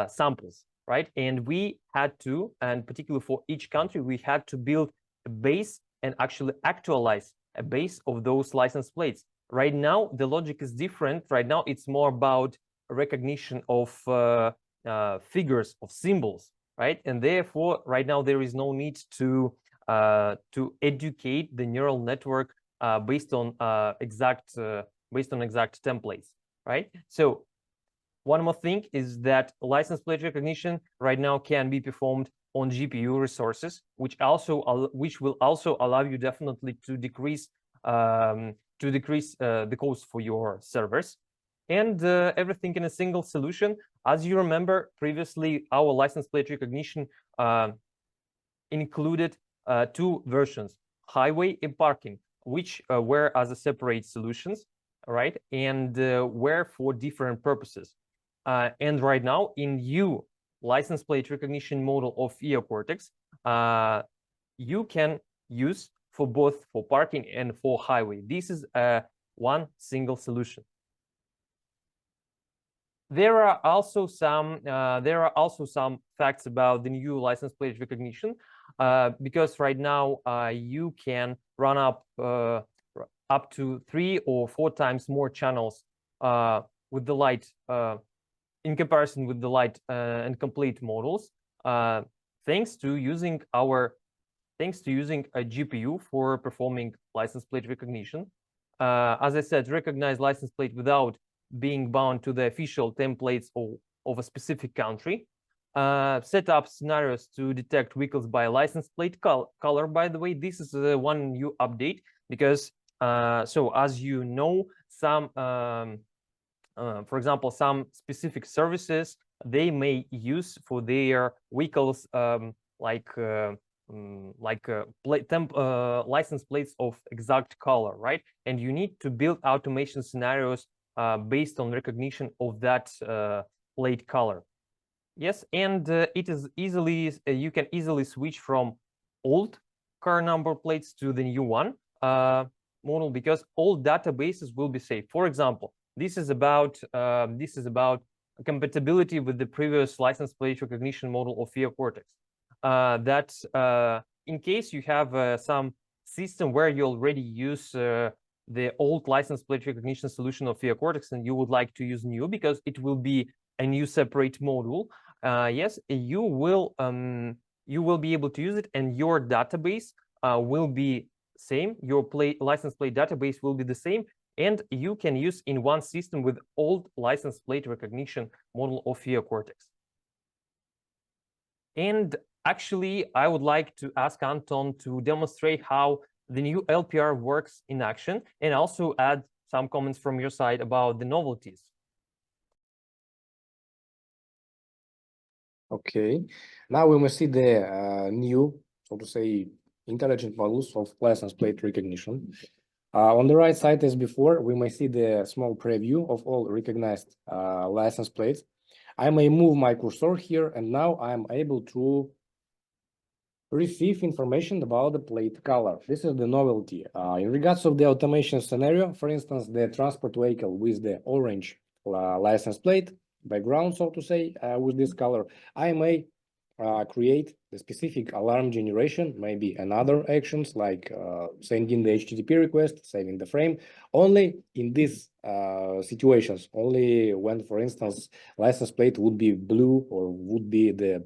S2: samples, right? And we had to, and particularly for each country, we had to build a base and actually actualize a base of those license plates. Right now, the logic is different. Right now, it's more about recognition of figures, of symbols, right? And therefore, right now, there is no need to educate the neural network based on exact templates, right? So one more thing is that license plate recognition right now can be performed on GPU resources, which will also allow you definitely to decrease the cost for your servers, and everything in a single solution. As you remember, previously our license plate recognition included two versions, highway and parking, which were as a separate solutions, right? And were for different purposes. And right now, in new license plate recognition model of Eocortex, you can use for both for parking and for highway. This is one single solution. There are also some facts about the new license plate recognition, because right now you can run up to 3 or 4 times more channels with the light in comparison with the light and complete models, thanks to using a GPU for performing license plate recognition. As I said, recognize license plate without being bound to the official templates of a specific country. Set up scenarios to detect vehicles by license plate color. By the way, this is one new update, because so as you know, some for example, some specific services they may use for their vehicles license plates of exact color, right? And you need to build automation scenarios based on recognition of that plate color. Yes, and it is easily you can easily switch from old car number plates to the new one model, because all databases will be saved. For example, this is about compatibility with the previous license plate recognition model of Eocortex. In case you have some system where you already use the old license plate recognition solution of Eocortex and you would like to use new because it will be a new separate module, yes, you will be able to use it, and your database will be same. Your license plate database will be the same, and you can use in one system with old license plate recognition model of Eocortex. And actually, I would like to ask Anton to demonstrate how the new LPR works in action, and also add some comments from your side about the novelties.
S3: Okay, now we must see the new, so to say, intelligent models of license plate recognition. On the right side, as before, we may see the small preview of all recognized license plates. I may move my cursor here, and now I'm able to receive information about the plate color. This is the novelty. In regards of the automation scenario, for instance, the transport vehicle with the orange license plate background, so to say, with this color, I may create the specific alarm generation, maybe another actions like sending the HTTP request, saving the frame, only in these situations, only when, for instance, license plate would be blue or would be the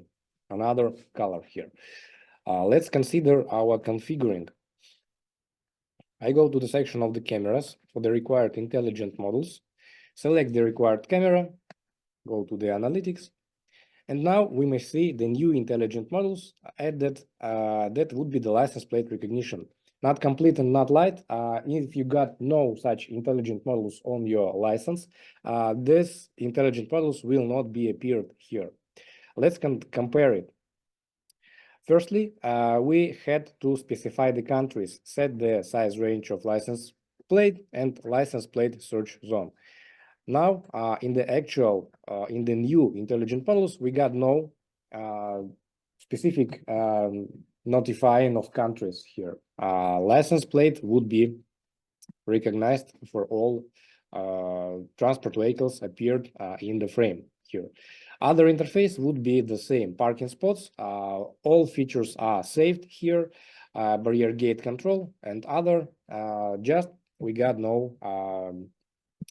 S3: another color here. Let's consider our configuring. I go to the section of the cameras for the required intelligent models, select the required camera, go to the analytics, and now we may see the new intelligent models added. That would be the license plate recognition. Not complete and not light. If you got no such intelligent models on your license, this intelligent models will not be appeared here. Let's compare it. Firstly, we had to specify the countries, set the size range of license plate and license plate search zone. Now, in the new intelligent models, we got no specific notifying of countries here. License plate would be recognized for all transport vehicles appeared in the frame here. Other interface would be the same. Parking spots, all features are saved here. Barrier gate control and other, just we got no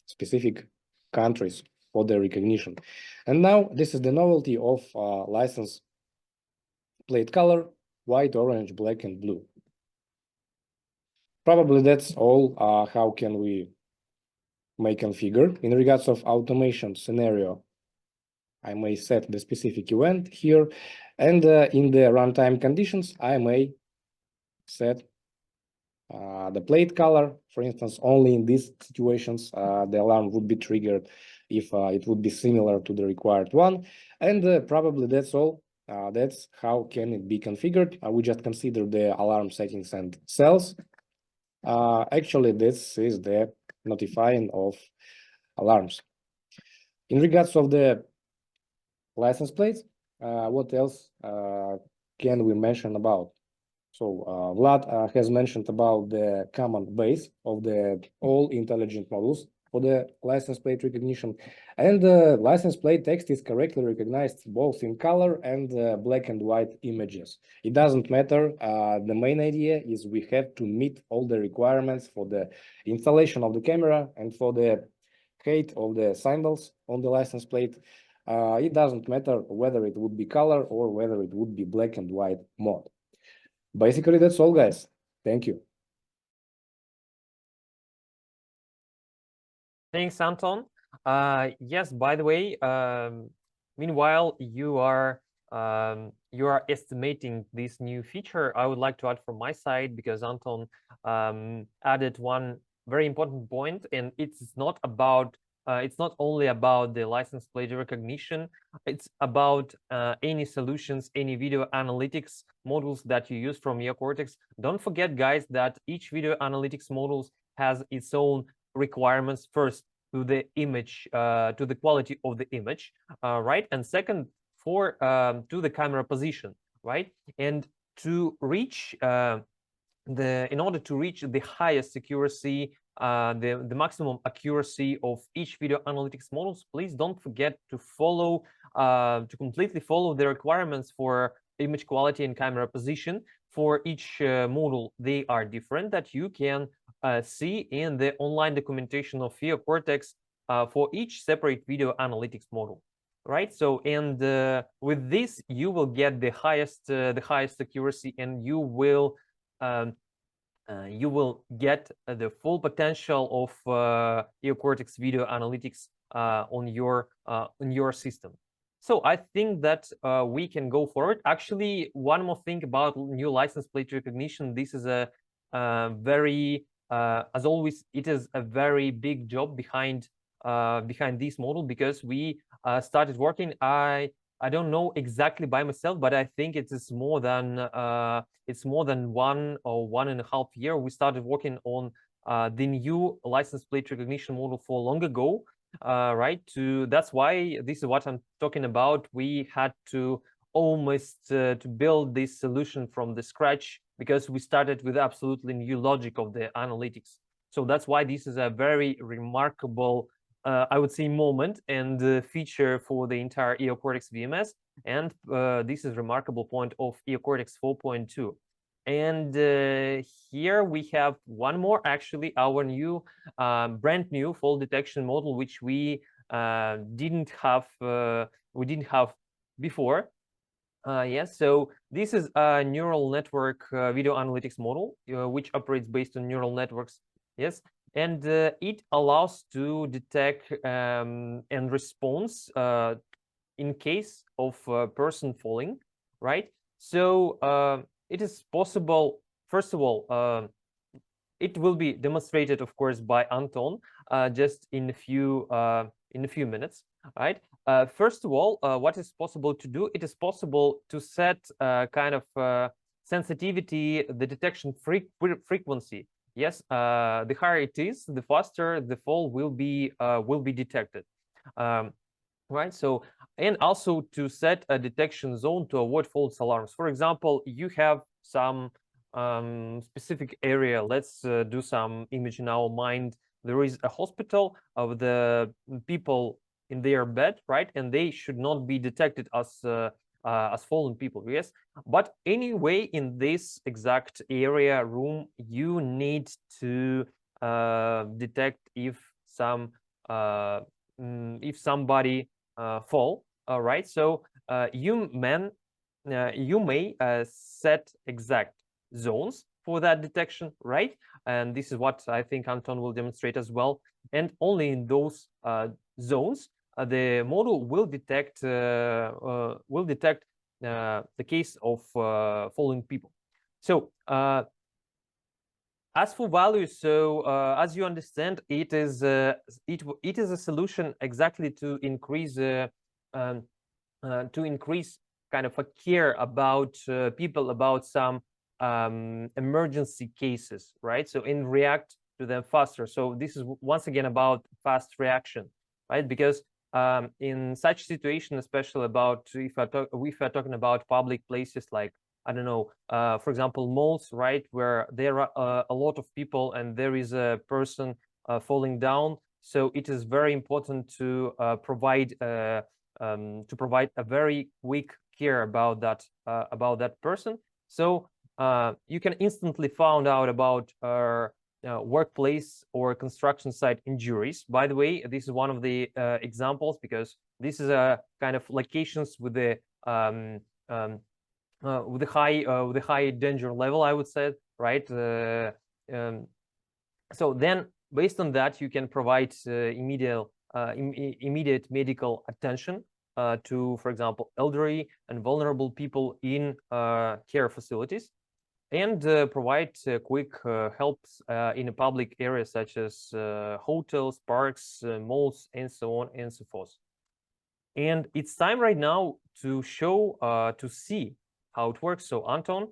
S3: specific countries for the recognition. And now this is the novelty of license plate color: white, orange, black, and blue. Probably that's all. How can we may configure? In regards of automation scenario, I may set the specific event here, and in the runtime conditions, I may set the plate color. For instance, only in these situations, the alarm would be triggered if it would be similar to the required one. And probably that's all. That's how can it be configured. We just consider the alarm settings and cells. Actually, this is the notifying of alarms. In regards of the license plates, what else can we mention about? So Vlad has mentioned about the common base of the all intelligent models for the license plate recognition, and the license plate text is correctly recognized both in color and black and white images. It doesn't matter. The main idea is we have to meet all the requirements for the installation of the camera and for the height of the symbols on the license plate. It doesn't matter whether it would be color or whether it would be black and white mode. Basically, that's all, guys. Thank you.
S2: Thanks, Anton. Yes, by the way, meanwhile, you are estimating this new feature. I would like to add from my side, because Anton added one very important point, and it's not only about the license plate recognition. It's about any solutions, any video analytics models that you use from Eocortex. Don't forget, guys, that each video analytics models has its own requirements. First, to the image, to the quality of the image, right? And second, to the camera position, right? And to reach in order to reach the highest accuracy, the maximum accuracy of each video analytics models, please don't forget to follow, to completely follow the requirements for image quality and camera position. For each model, they are different, that you can see in the online documentation of Eocortex for each separate video analytics model, right? So, and with this, you will get the highest accuracy, and you will get the full potential of Eocortex video analytics on your system. So I think that we can go forward. Actually, one more thing about new license plate recognition. This is a very, as always, it is a very big job behind this model, because we started working. I don't know exactly by myself, but I think it is more than 1 or 1.5 year. We started working on the new license plate recognition model for long ago, right? That's why this is what I'm talking about. We had to almost to build this solution from the scratch, because we started with absolutely new logic of the analytics. So that's why this is a very remarkable, I would say, moment and feature for the entire Eocortex VMS. And this is remarkable point of Eocortex 4.2. And here we have one more, actually, our new, brand new fall detection model, which we didn't have before. Yes, so this is a neural network video analytics model, which operates based on neural networks. Yes, and it allows to detect and response in case of a person falling, right? So it is possible. First of all, it will be demonstrated, of course, by Anton just in a few minutes, right? First of all, what is possible to do? It is possible to set kind of sensitivity, the detection frequency. Yes, the higher it is, the faster the fall will be detected, right? So, and also to set a detection zone to avoid false alarms. For example, you have some specific area. Let's do some image in our mind. There is a hospital of the people in their bed, right? And they should not be detected as fallen people. Yes, but anyway, in this exact area room, you need to detect if somebody fall. All right, so you may set exact zones for that detection, right? And this is what I think Anton will demonstrate as well. And only in those zones, the model will detect the case of falling people. So as for values, so as you understand, it is a solution exactly to increase kind of a care about people, about some emergency cases, right? So in react to them faster. So this is once again about fast reaction, right? Because in such situation, especially about if we're talking about public places like, I don't know, for example, malls, right, where there are a lot of people and there is a person falling down. So it is very important to provide a very quick care about that person. So you can instantly find out about workplace or construction site injuries. By the way, this is one of the examples, because this is a kind of locations with the high danger level, I would say, right? So then, based on that, you can provide immediate medical attention to, for example, elderly and vulnerable people in care facilities, and provide quick helps in a public areas such as hotels, parks, malls, and so on and so forth. And it's time right now to see how it works. So Anton,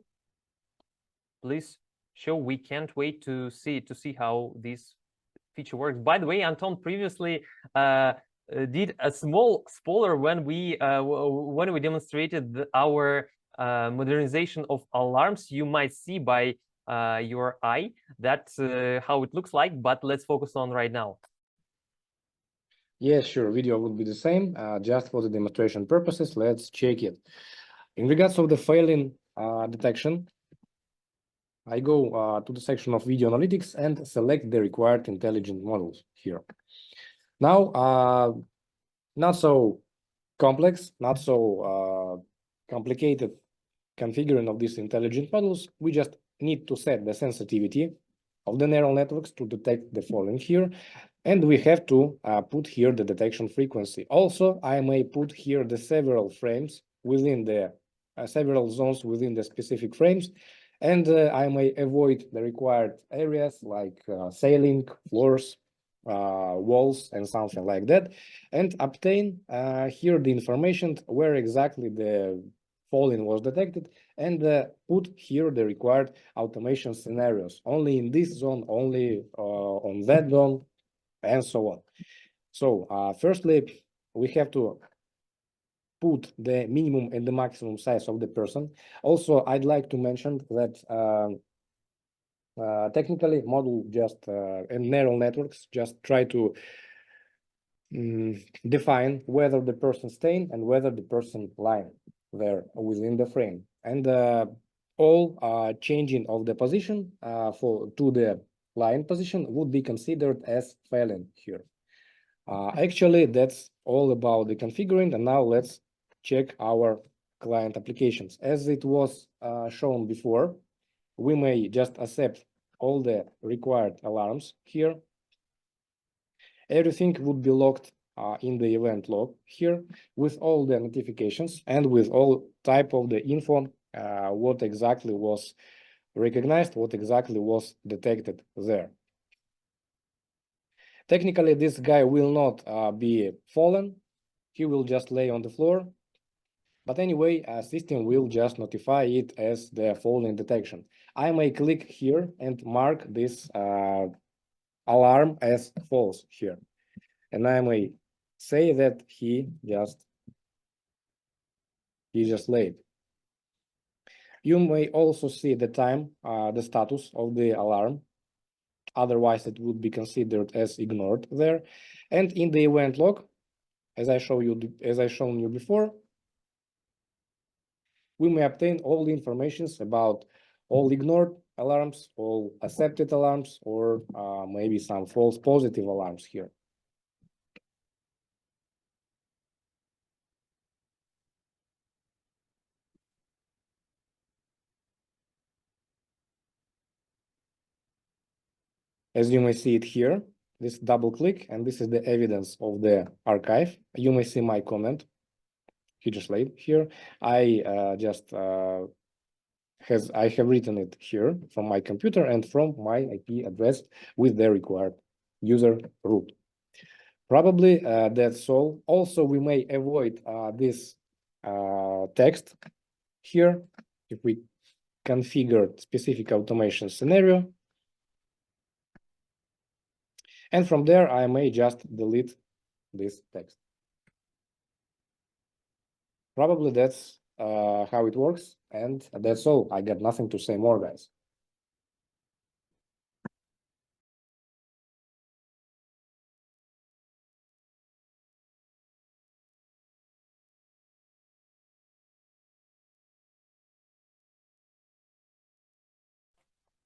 S2: please show. We can't wait to see how this feature works. By the way, Anton previously did a small spoiler when we demonstrated our modernization of alarms. You might see by your eye that's how it looks like, but let's focus on right now.
S3: Yes, sure. Video would be the same. Just for the demonstration purposes, let's check it. In regards of the failing detection, I go to the section of video analytics and select the required intelligent models here. Now, not so complex, not so complicated configuring of these intelligent models. We just need to set the sensitivity of the neural networks to detect the following here. And we have to put here the detection frequency. Also, I may put here the several frames within the several zones within the specific frames. And I may avoid the required areas like ceiling, floors, walls, and something like that. And obtain here the information where exactly the falling was detected, and put here the required automation scenarios, only in this zone, only on that zone, and so on. So firstly, we have to put the minimum and the maximum size of the person. Also, I'd like to mention that technically model just and neural networks just try to define whether the person staying and whether the person lying there within the frame, and all changing of the position to the lying position would be considered as failing here. Actually, that's all about the configuring, and now let's check our client applications. As it was shown before, we may just accept all the required alarms here. Everything would be logged in the event log here with all the notifications and with all type of the info, what exactly was recognized, what exactly was detected there. Technically, this guy will not be fallen. He will just lay on the floor. But anyway, system will just notify it as the falling detection. I may click here and mark this alarm as false here. And I may say that he just laid. You may also see the time, the status of the alarm. Otherwise, it would be considered as ignored there. And in the event log, as I shown you before, we may obtain all the informations about all ignored alarms, all accepted alarms, or maybe some false positive alarms here. As you may see it here, this double click, and this is the evidence of the archive. You may see my comment. He just laid here. I have written it here from my computer and from my IP address with the required user root. Probably that's all. Also, we may avoid this text here if we configure specific automation scenario. And from there, I may just delete this text. Probably that's how it works. And that's all. I got nothing to say more, guys.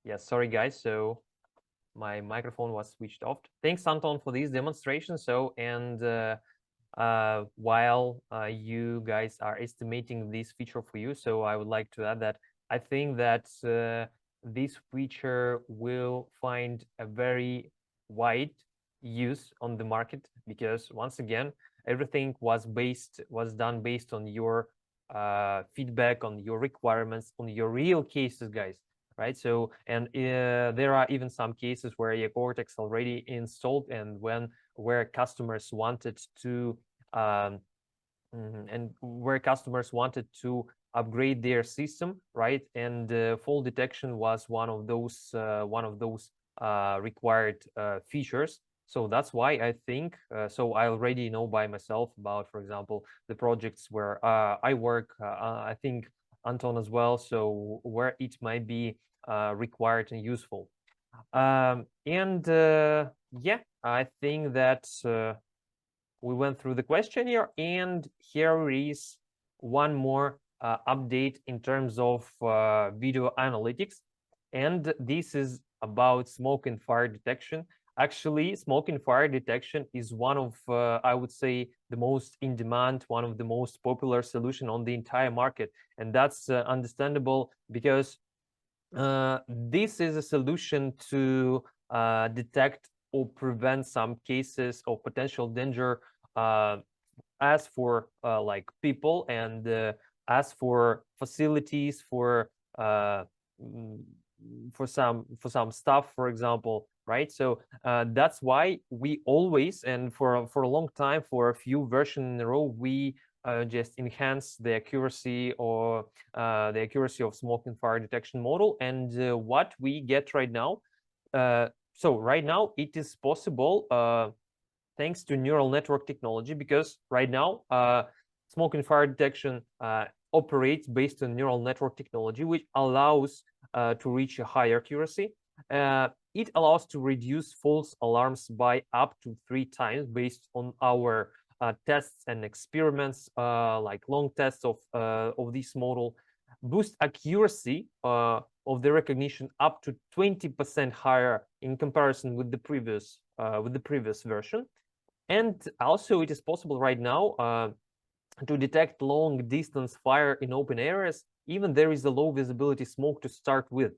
S2: Yes, sorry guys. So my microphone was switched off. Thanks, Anton, for these demonstrations. So, and while you guys are estimating this feature for you, so I would like to add that I think that this feature will find a very wide use on the market, because once again, everything was done based on your feedback, on your requirements, on your real cases, guys. Right. So, and there are even some cases where Eocortex already installed, and where customers wanted to upgrade their system, right? And fall detection was one of those required features. So that's why I think, so I already know by myself about, for example, the projects where I work, I think Anton as well, so where it might be required and useful. Yeah, I think that we went through the questionnaire, and here is one more update in terms of video analytics. And this is about smoke and fire detection. Actually, smoke and fire detection is one of, I would say, the most in demand, one of the most popular solution on the entire market. And that's understandable because this is a solution to detect or prevent some cases of potential danger as for like people and as for facilities uh, for some stuff, for example, right? So that's why we always, and for a long time, for a few versions in a row, we just enhance the accuracy or the accuracy of smoke and fire detection model. And what we get right now, so right now it is possible thanks to neural network technology, because right now smoke and fire detection operates based on neural network technology, which allows to reach a higher accuracy. It allows to reduce false alarms by up to 3 times based on our tests and experiments, like long tests of this model, boost accuracy of the recognition up to 20% higher in comparison with the previous version. And also, it is possible right now to detect long distance fire in open areas, even there is a low visibility smoke to start with.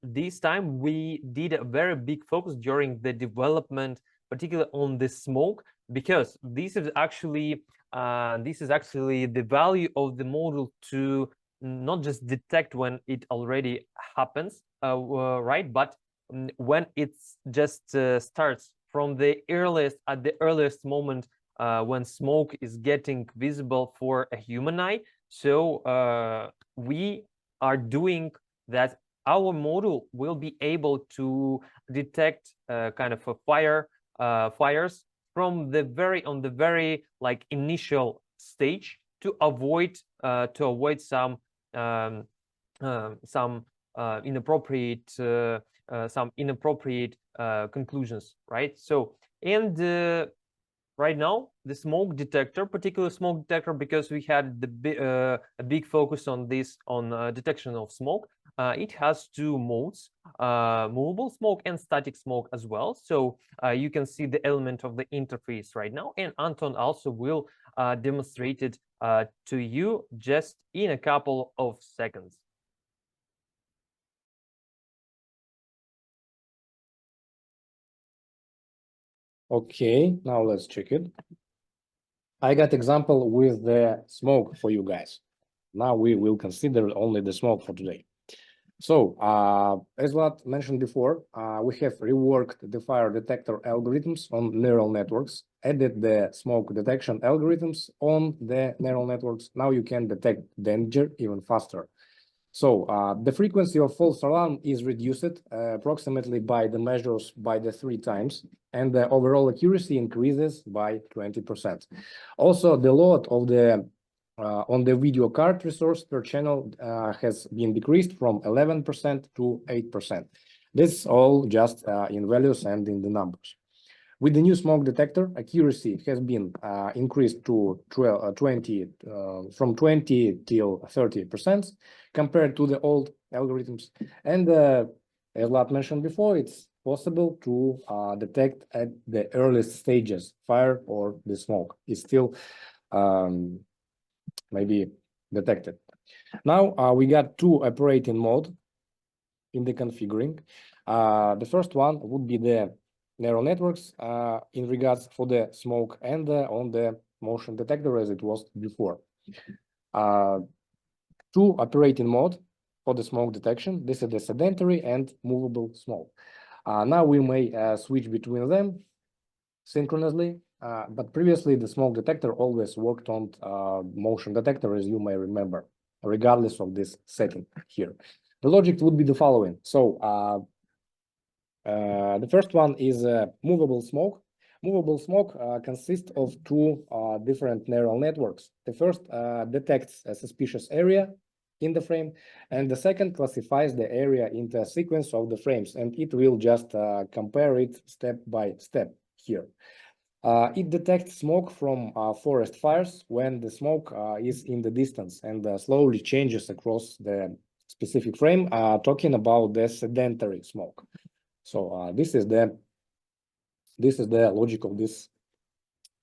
S2: This time we did a very big focus during the development, particularly on the smoke, because this is actually the value of the model to not just detect when it already happens, right, but when it's just starts from the earliest moment when smoke is getting visible for a human eye. So we are doing that. Our model will be able to detect kind of a fires from the very like initial stage to avoid some inappropriate conclusions, right? So, and right now, the smoke detector, particular smoke detector, because we had a big focus on this, on detection of smoke, it has 2 modes, movable smoke and static smoke as well. So you can see the element of the interface right now, and Anton also will demonstrate it to you just in a couple of seconds.
S3: Okay, now let's check it. I got example with the smoke for you guys. Now we will consider only the smoke for today. So, as Vlad mentioned before, we have reworked the fire detector algorithms on neural networks, added the smoke detection algorithms on the neural networks. Now you can detect danger even faster. So the frequency of false alarm is reduced approximately by the measures by the 3 times, and the overall accuracy increases by 20%. Also, the load of the on the video card resource per channel has been decreased from 11% to 8%. This all just in values and in the numbers. With the new smoke detector, accuracy has been increased to 20 from 20 till 30% compared to the old algorithms. And as Vlad mentioned before, it's possible to detect at the earliest stages fire or the smoke is still maybe detected. Now we got 2 operating modes in the configuring. The first one would be the neural networks in regards for the smoke, and on the motion detector as it was before. 2 operating mode for the smoke detection. This is the sedentary and movable smoke. Now we may switch between them synchronously, but previously the smoke detector always worked on motion detector, as you may remember, regardless of this setting here. The logic would be the following. So The first one is movable smoke. Movable smoke consists of two different neural networks. The first detects a suspicious area in the frame, and the second classifies the area into a sequence of the frames, and it will just compare it step by step here. It detects smoke from forest fires when the smoke is in the distance and slowly changes across the specific frame, talking about the sedentary smoke. So this is the logic of this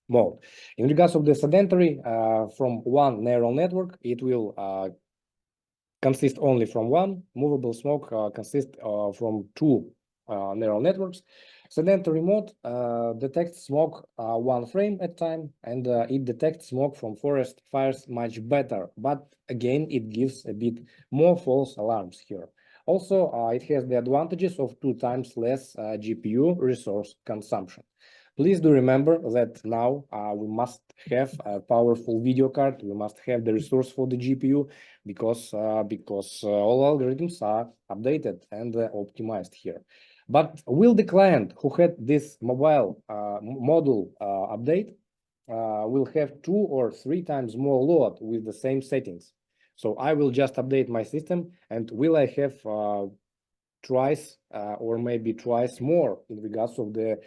S3: mode. In regards of the sedentary, from one neural network, it will consist only from one. Movable smoke consists from two neural networks. Sedentary mode detects smoke one frame at a time, and it detects smoke from forest fires much better. But again, it gives a bit more false alarms here. Also, it has the advantages of 2 times less GPU resource consumption. Please do remember that now we must have a powerful video card. We must have the resource for the GPU because all algorithms are updated and optimized here. But will the client who had this mobile model update will have 2 or 3 times more load with the same settings? So I will just update my system, and will I have twice or maybe twice more in regards of the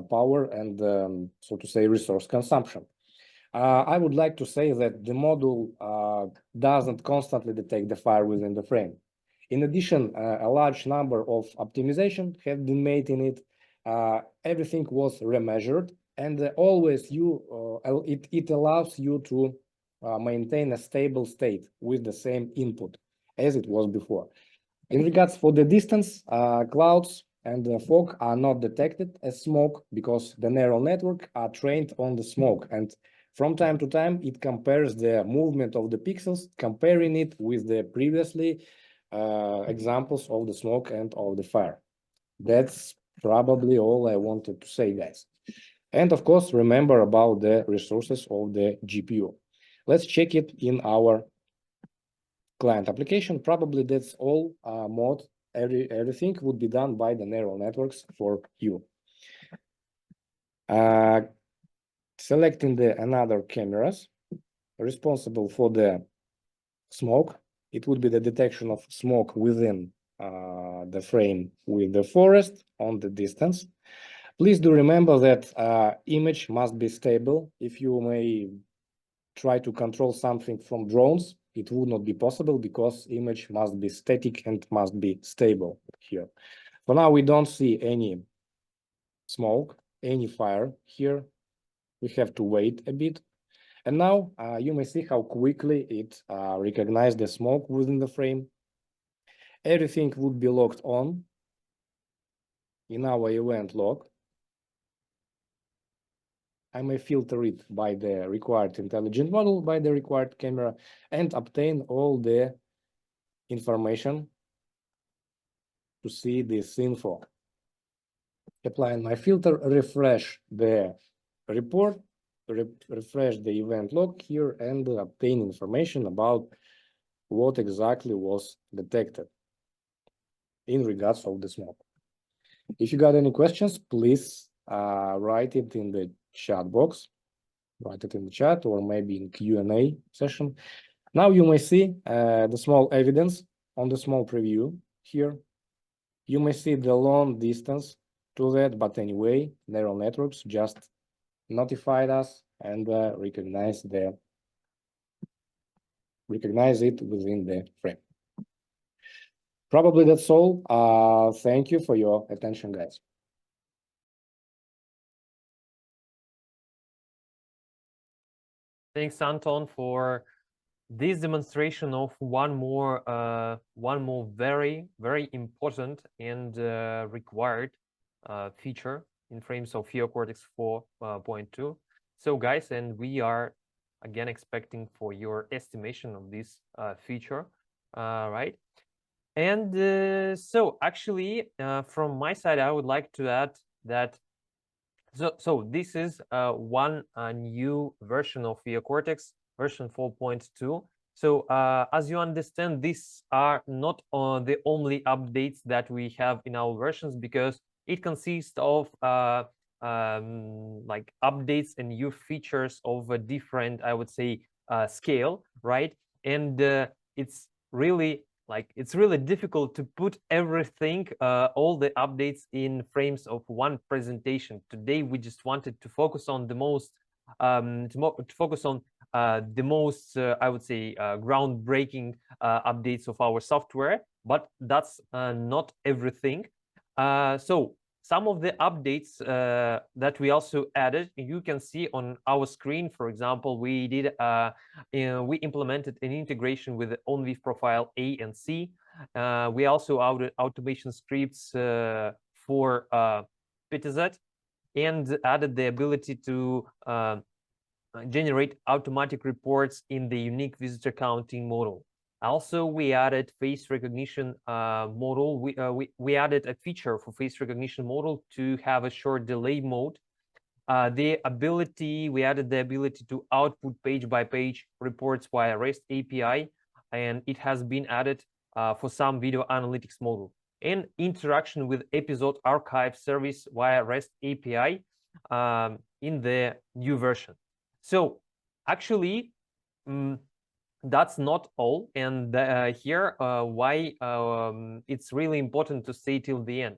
S3: power and so to say resource consumption? I would like to say that the model doesn't constantly detect the fire within the frame. In addition, a large number of optimization have been made in it. Everything was remeasured, and always it allows you to maintain a stable state with the same input as it was before. In regards for the distance, clouds and fog are not detected as smoke because the neural network are trained on the smoke, and from time to time it compares the movement of the pixels, comparing it with the previously examples of the smoke and of the fire. That's probably all I wanted to say, guys. And of course, remember about the resources of the GPU. Let's check it in our client application. Probably that's all mod. Everything would be done by the neural networks for you. Selecting the another cameras responsible for the smoke. It would be the detection of smoke within the frame with the forest on the distance. Please do remember that image must be stable. If you may try to control something from drones, it would not be possible because image must be static and must be stable here. For now, we don't see any smoke, any fire here. We have to wait a bit. And now you may see how quickly it recognized the smoke within the frame. Everything would be logged on in our event log. I may filter it by the required intelligent model, by the required camera, and obtain all the information to see this info. Applying my filter, refresh the report, refresh the event log here, and obtain information about what exactly was detected in regards of the smoke. If you got any questions, please write it in the chat box, write it in the chat or maybe in Q&A session. Now you may see the small evidence on the small preview here. You may see the long distance to that, but anyway, neural networks just notified us and recognize it within the frame. Probably that's all. Thank you for your attention, guys.
S2: Thanks, Anton, for this demonstration of one more very, very important and required feature in frames of Eocortex 4.2. So, guys, and we are again expecting for your estimation of this feature, right? And so, actually, from my side, I would like to add that. So this is one new version of Eocortex, version 4.2, So as you understand, these are not the only updates that we have in our versions, because it consists of like updates and new features of a different, I would say, scale, right? And it's really difficult to put everything, all the updates in frames of one presentation. Today, we just wanted to focus on the most, to focus on the most, I would say, groundbreaking updates of our software, but that's not everything. So some of the updates that we also added, you can see on our screen. For example, we we implemented an integration with the OnVIF profile A and C. We also added automation scripts for PTZ, and added the ability to generate automatic reports in the unique visitor counting model. Also, we added face recognition model. We added a feature for face recognition model to have a short delay mode. We added the ability to output page by page reports via REST API, and it has been added for some video analytics model. And interaction with episode archive service via REST API in the new version. So actually, that's not all. And here, why it's really important to stay till the end.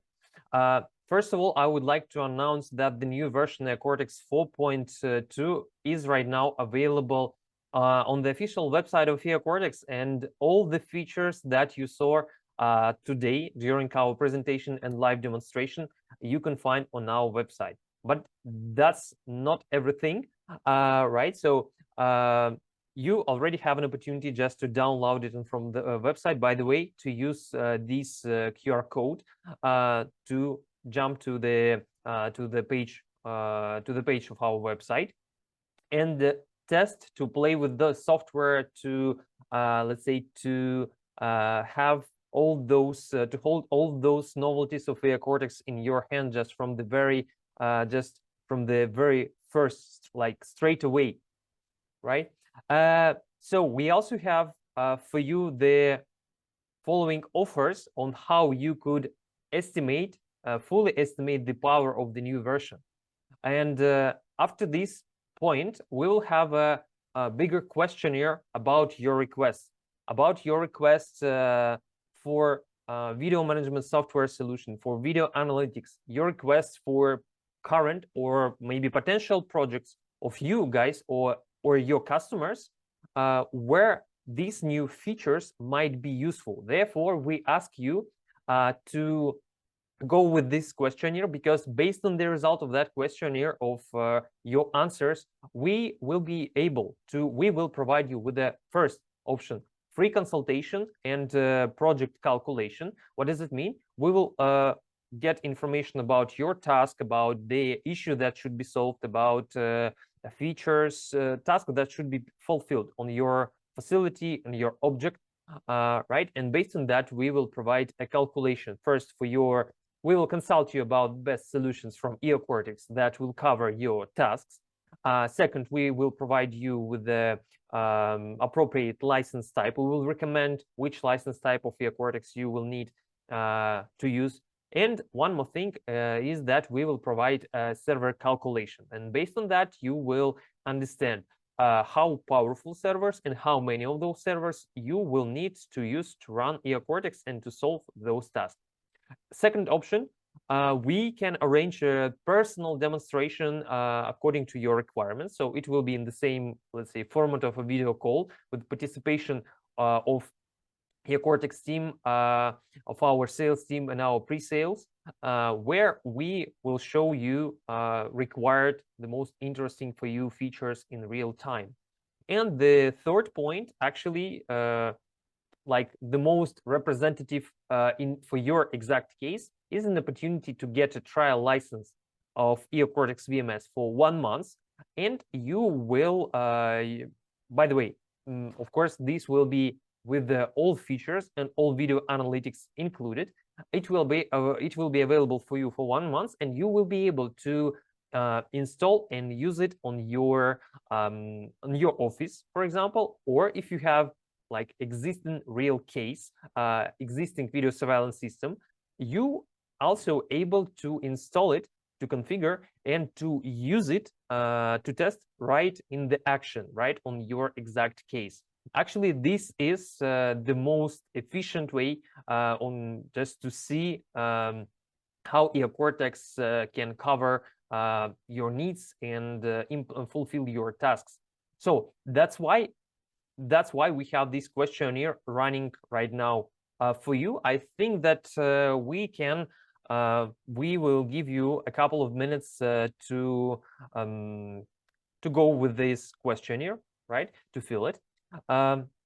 S2: First of all, I would like to announce that the new version Eocortex 4.2 is right now available on the official website of Eocortex, and all the features that you saw today during our presentation and live demonstration, you can find on our website. But that's not everything, right? So you already have an opportunity just to download it from the website. By the way, to use this QR code to jump to the page of our website, and test to play with the software, to let's say, to have all those to hold all those novelties of Eocortex in your hand just from the very first, like straight away, right? So we also have for you the following offers on how you could estimate, fully estimate the power of the new version. And after this point, we will have a bigger questionnaire about your requests, for video management software solution, for video analytics, your requests for current or maybe potential projects of you guys or your customers, where these new features might be useful. Therefore, we ask you to go with this questionnaire, because based on the result of that questionnaire, of your answers, we will provide you with the first option, free consultation and project calculation. What does it mean? We will get information about your task, about the issue that should be solved, about features, tasks that should be fulfilled on your facility and your object, right? And based on that, we will provide a calculation. First, we will consult you about best solutions from Eocortex that will cover your tasks. Second, we will provide you with the appropriate license type. We will recommend which license type of Eocortex you will need to use. And one more thing is that we will provide a server calculation. And based on that, you will understand how powerful servers and how many of those servers you will need to use to run Eocortex and to solve those tasks. Second option, we can arrange a personal demonstration according to your requirements. So it will be in the same, let's say, format of a video call, with participation of Eocortex team, of our sales team and our pre-sales, where we will show you the most interesting for you features in real time. And the third point, actually, like the most representative for your exact case, is an opportunity to get a trial license of Eocortex VMS for 1 month. And you will, by the way, of course, this will be with the all features and all video analytics included. It will be available for you for 1 month, and you will be able to install and use it on your office, for example, or if you have like existing real case, existing video surveillance system, you also able to install it, to configure, and to use it to test right in the action, right on your exact case. Actually, this is the most efficient way on just to see how Eocortex can cover your needs and fulfill your tasks. So that's why we have this questionnaire running right now for you. I think that we will give you a couple of minutes to go with this questionnaire, right? To fill it.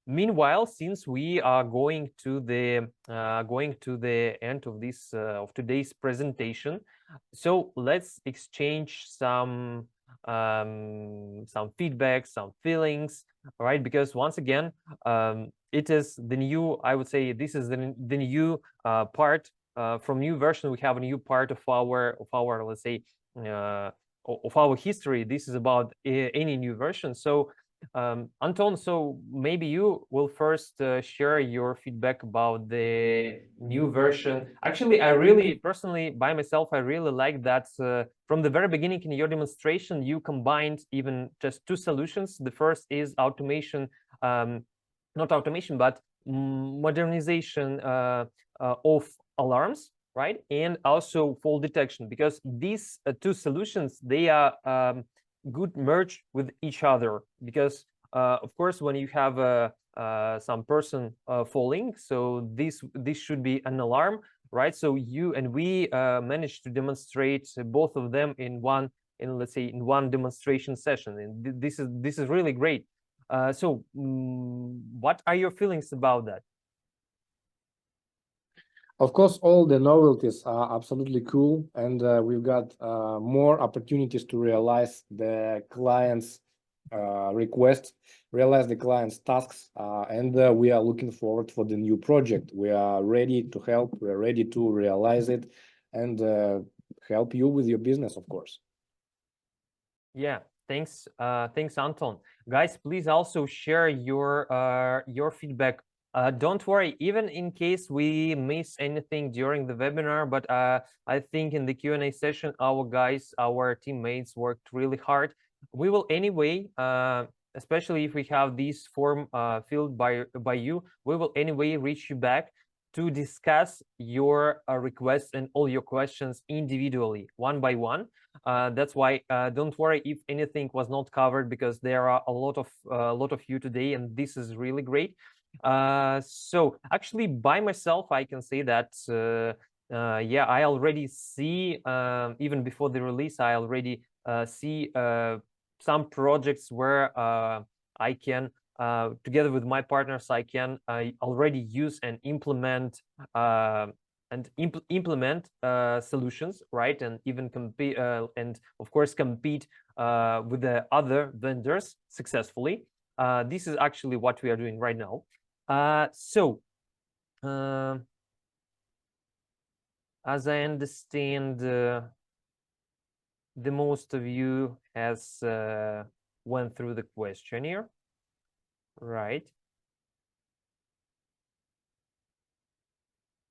S2: Meanwhile, since we are going to the end of this of today's presentation, so let's exchange some feedback, some feelings, right? Because once again, it is the new. I would say this is the new part from new version. We have a new part of our let's say of our history. This is about any new version. So Anton, so maybe you will first share your feedback about the new version. Actually, I really personally, by myself, I really like that from the very beginning in your demonstration, you combined even just two solutions. The first is automation, not automation, but modernization of alarms, right? And also fall detection, because these two solutions, they are good merge with each other, because of course when you have some person falling, so this should be an alarm, right? So you and we managed to demonstrate both of them in one, let's say in one demonstration session, and this is really great. So what are your feelings about that?
S3: Of course, all the novelties are absolutely cool, and we've got more opportunities to realize the client's requests, realize the client's tasks, and we are looking forward for the new project. We are ready to help. We are ready to realize it and help you with your business, of course.
S2: Yeah, thanks, thanks, Anton. Guys, please also share your feedback. Don't worry, even in case we miss anything during the webinar, but I think in the Q&A session, our guys, our teammates worked really hard. We will anyway, especially if we have this form filled by you, we will anyway reach you back to discuss your requests and all your questions individually, one by one. That's why don't worry if anything was not covered, because there are a lot of you today, and this is really great. So actually, by myself, I can say that yeah, I already see even before the release, I already see some projects where I can together with my partners, I can already use and implement solutions, right? And even compete and of course compete with the other vendors successfully. This is actually what we are doing right now. So as I understand, the most of you has went through the questionnaire, right?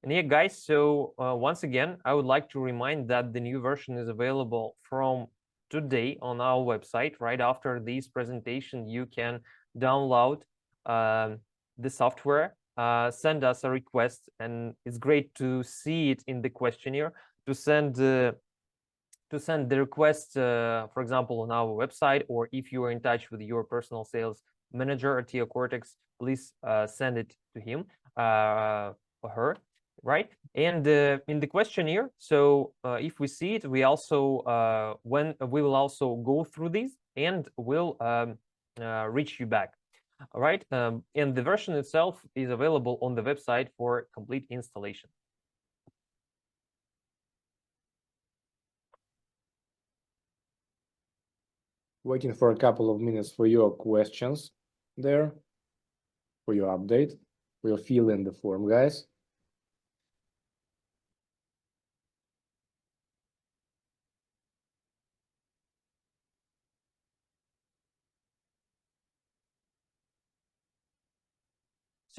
S2: And yeah, guys, so once again, I would like to remind that the new version is available from today on our website. Right after this presentation, you can download the software, send us a request, and it's great to see it in the questionnaire, to send the request, for example, on our website, or if you are in touch with your personal sales manager at Eocortex, please send it to him or her, right? And in the questionnaire, so if we see it, we also we will also go through these and we'll reach you back. All right, and the version itself is available on the website for complete installation.
S3: Waiting for a couple of minutes for your questions there, for your update. We'll fill in the form, guys.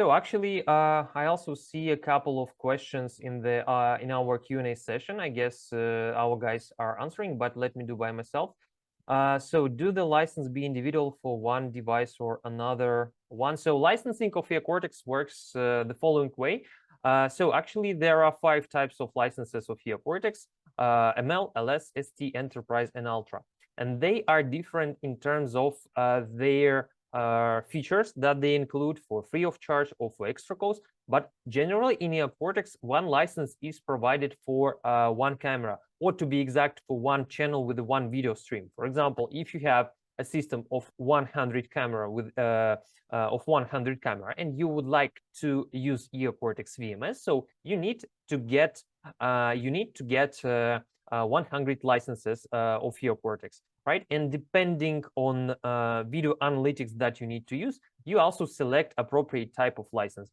S2: So actually, I also see a couple of questions in the in our Q&A session. I guess our guys are answering, but let me do by myself. So do the license be individual for one device or another one? So licensing of Eocortex works the following way. So actually, there are 5 types of licenses of Eocortex: ML, LS, ST, Enterprise, and Ultra. And they are different in terms of their features that they include for free of charge or for extra cost. But generally in Eocortex, one license is provided for one camera, or to be exact, for one channel with one video stream. For example, if you have a system of 100 camera with of 100 camera and you would like to use Eocortex VMS, so you need to get 100 licenses of Eocortex, right? And depending on video analytics that you need to use, you also select appropriate type of license.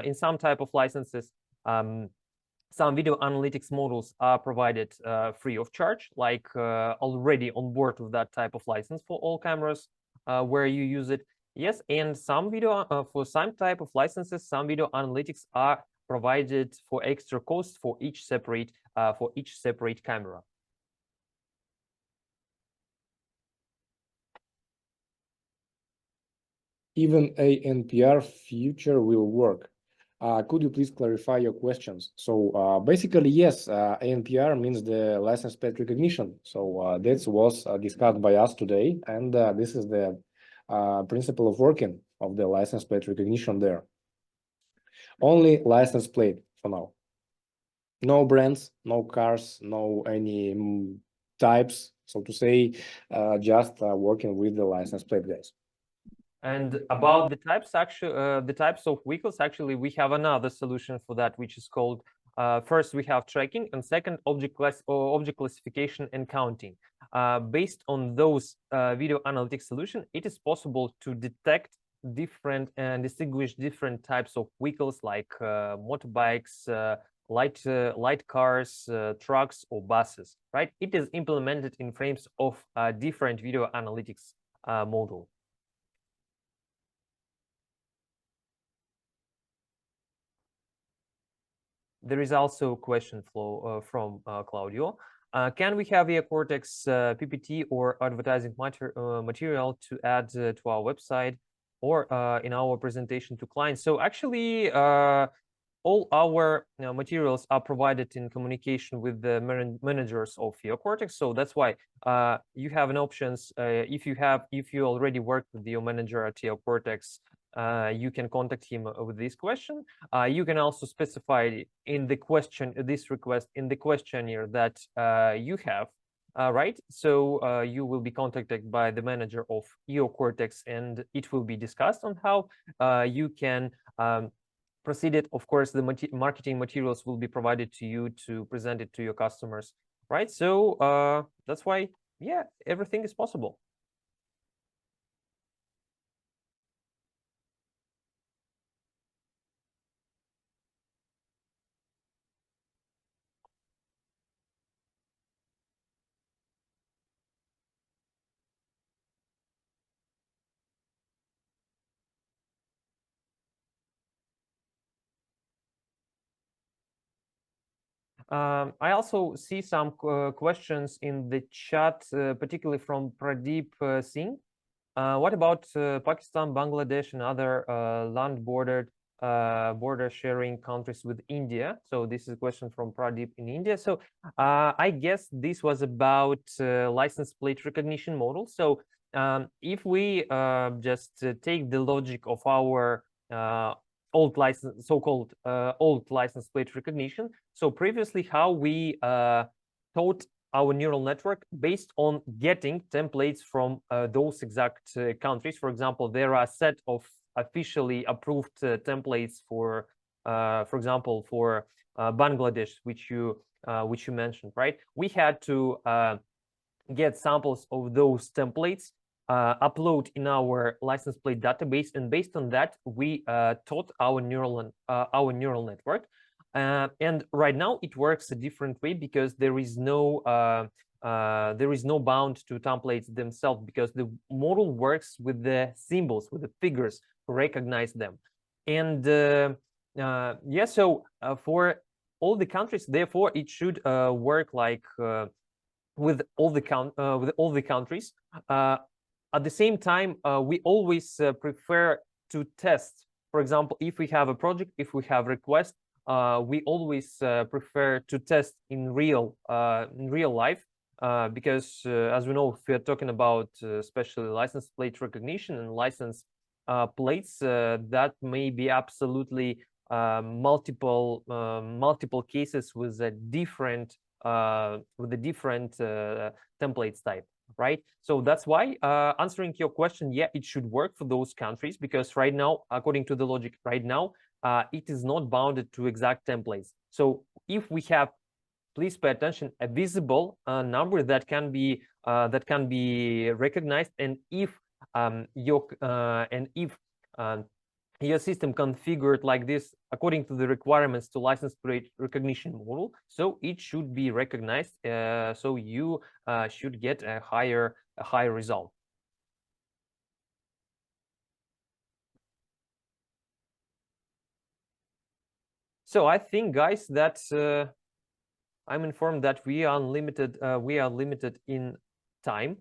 S2: In some type of licenses, some video analytics models are provided free of charge, like already on board with that type of license for all cameras where you use it. Yes, and some video for some type of licenses, some video analytics are provided for extra cost for each separate camera.
S3: Even a NPR feature will work. Could you please clarify your questions? So basically, yes, ANPR means the license plate recognition. So that was discussed by us today, and this is the principle of working of the license plate recognition there. Only license plate for now. No brands, no cars, no any types, so to say, just working with the license plate, guys.
S2: And about the types, actually, the types of vehicles, actually, we have another solution for that, which is called, first, we have tracking, and second, object classification and counting. Based on those video analytics solution, it is possible to detect different and distinguish different types of vehicles like motorbikes, light cars, trucks, or buses, right? It is implemented in frames of different video analytics model. There is also a question flow from Claudio. Can we have Eocortex PPT or advertising material to add to our website or in our presentation to clients? So actually, all our materials are provided in communication with the managers of Eocortex. So that's why you have an options. If you already work with your manager at Eocortex, you can contact him with this question. You can also specify in the this request in the questionnaire that you have, right? So you will be contacted by the manager of Eocortex, and it will be discussed on how you can proceed it. Of course, the marketing materials will be provided to you to present it to your customers, right? So that's why, yeah, everything is possible. I also see some questions in the chat, particularly from Pradeep Singh. What about Pakistan, Bangladesh, and other land border sharing countries with India? So this is a question from Pradeep in India. So I guess this was about license plate recognition model. So if we just take the logic of our old license, so-called old license plate recognition. So previously, how we taught our neural network based on getting templates from those exact countries. For example, there are a set of officially approved templates for example, for Bangladesh, which you mentioned, right? We had to get samples of those templates, upload in our license plate database, and based on that, we taught our neural network. And right now it works a different way because there is no bound to templates themselves, because the model works with the symbols, with the figures to recognize them. And yeah, so for all the countries, therefore, it should work like with all the countries. At the same time, we always prefer to test. For example, if we have a project, if we have request, we always prefer to test in real life, because as we know, if we are talking about especially license plate recognition and license plates, that may be absolutely multiple cases with a different templates type, right? So that's why answering your question, yeah, it should work for those countries, because right now, according to the logic right now, it is not bounded to exact templates. So if we have, please pay attention, a visible number that can be recognized, and if your system configured like this according to the requirements to license plate recognition model, so it should be recognized. So you should get a higher result. So I think, guys, that I'm informed that we are limited in time.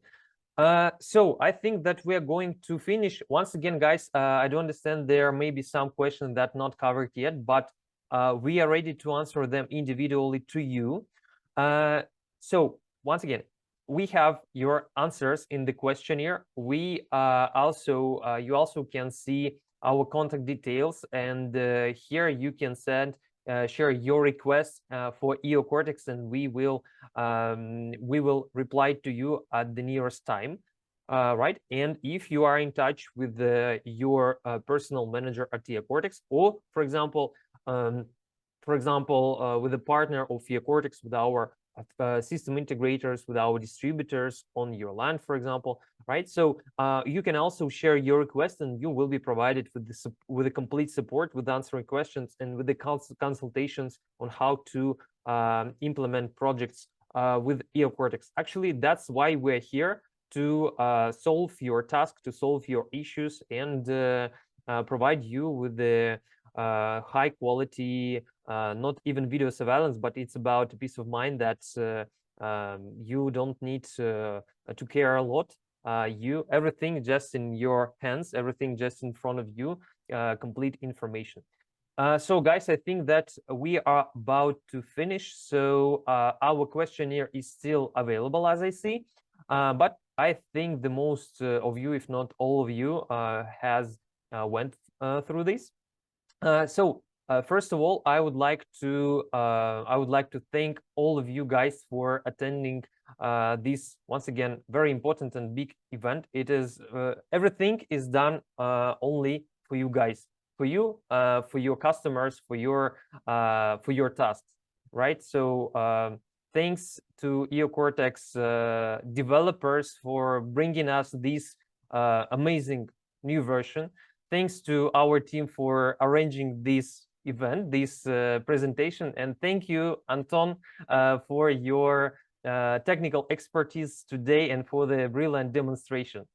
S2: So I think that we are going to finish. Once again, guys, I do understand there may be some questions that not covered yet, but we are ready to answer them individually to you. So once again, we have your answers in the questionnaire. We you also can see our contact details, and here you can share your requests for Eocortex, and we will reply to you at the nearest time, right? And if you are in touch with your personal manager at Eocortex, or for example, with a partner of Eocortex, with our system integrators, with our distributors on your land, for example, right? So you can also share your request, and you will be provided with the complete support, with answering questions, and with the consultations on how to implement projects with Eocortex. Actually, that's why we're here, to solve your task, to solve your issues, and provide you with the high quality, not even video surveillance, but it's about peace of mind that you don't need to care a lot. Everything just in your hands, everything just in front of you, complete information. So guys, I think that we are about to finish. So our questionnaire is still available, as I see, but I think the most of you, if not all of you, has went through this. So first of all, I would like to thank all of you guys for attending this, once again, very important and big event. It is everything is done only for you guys, for you, for your customers, for your tasks, right? So thanks to Eocortex developers for bringing us this amazing new version. Thanks to our team for arranging this event, this presentation, and thank you, Anton, for your technical expertise today and for the brilliant demonstration.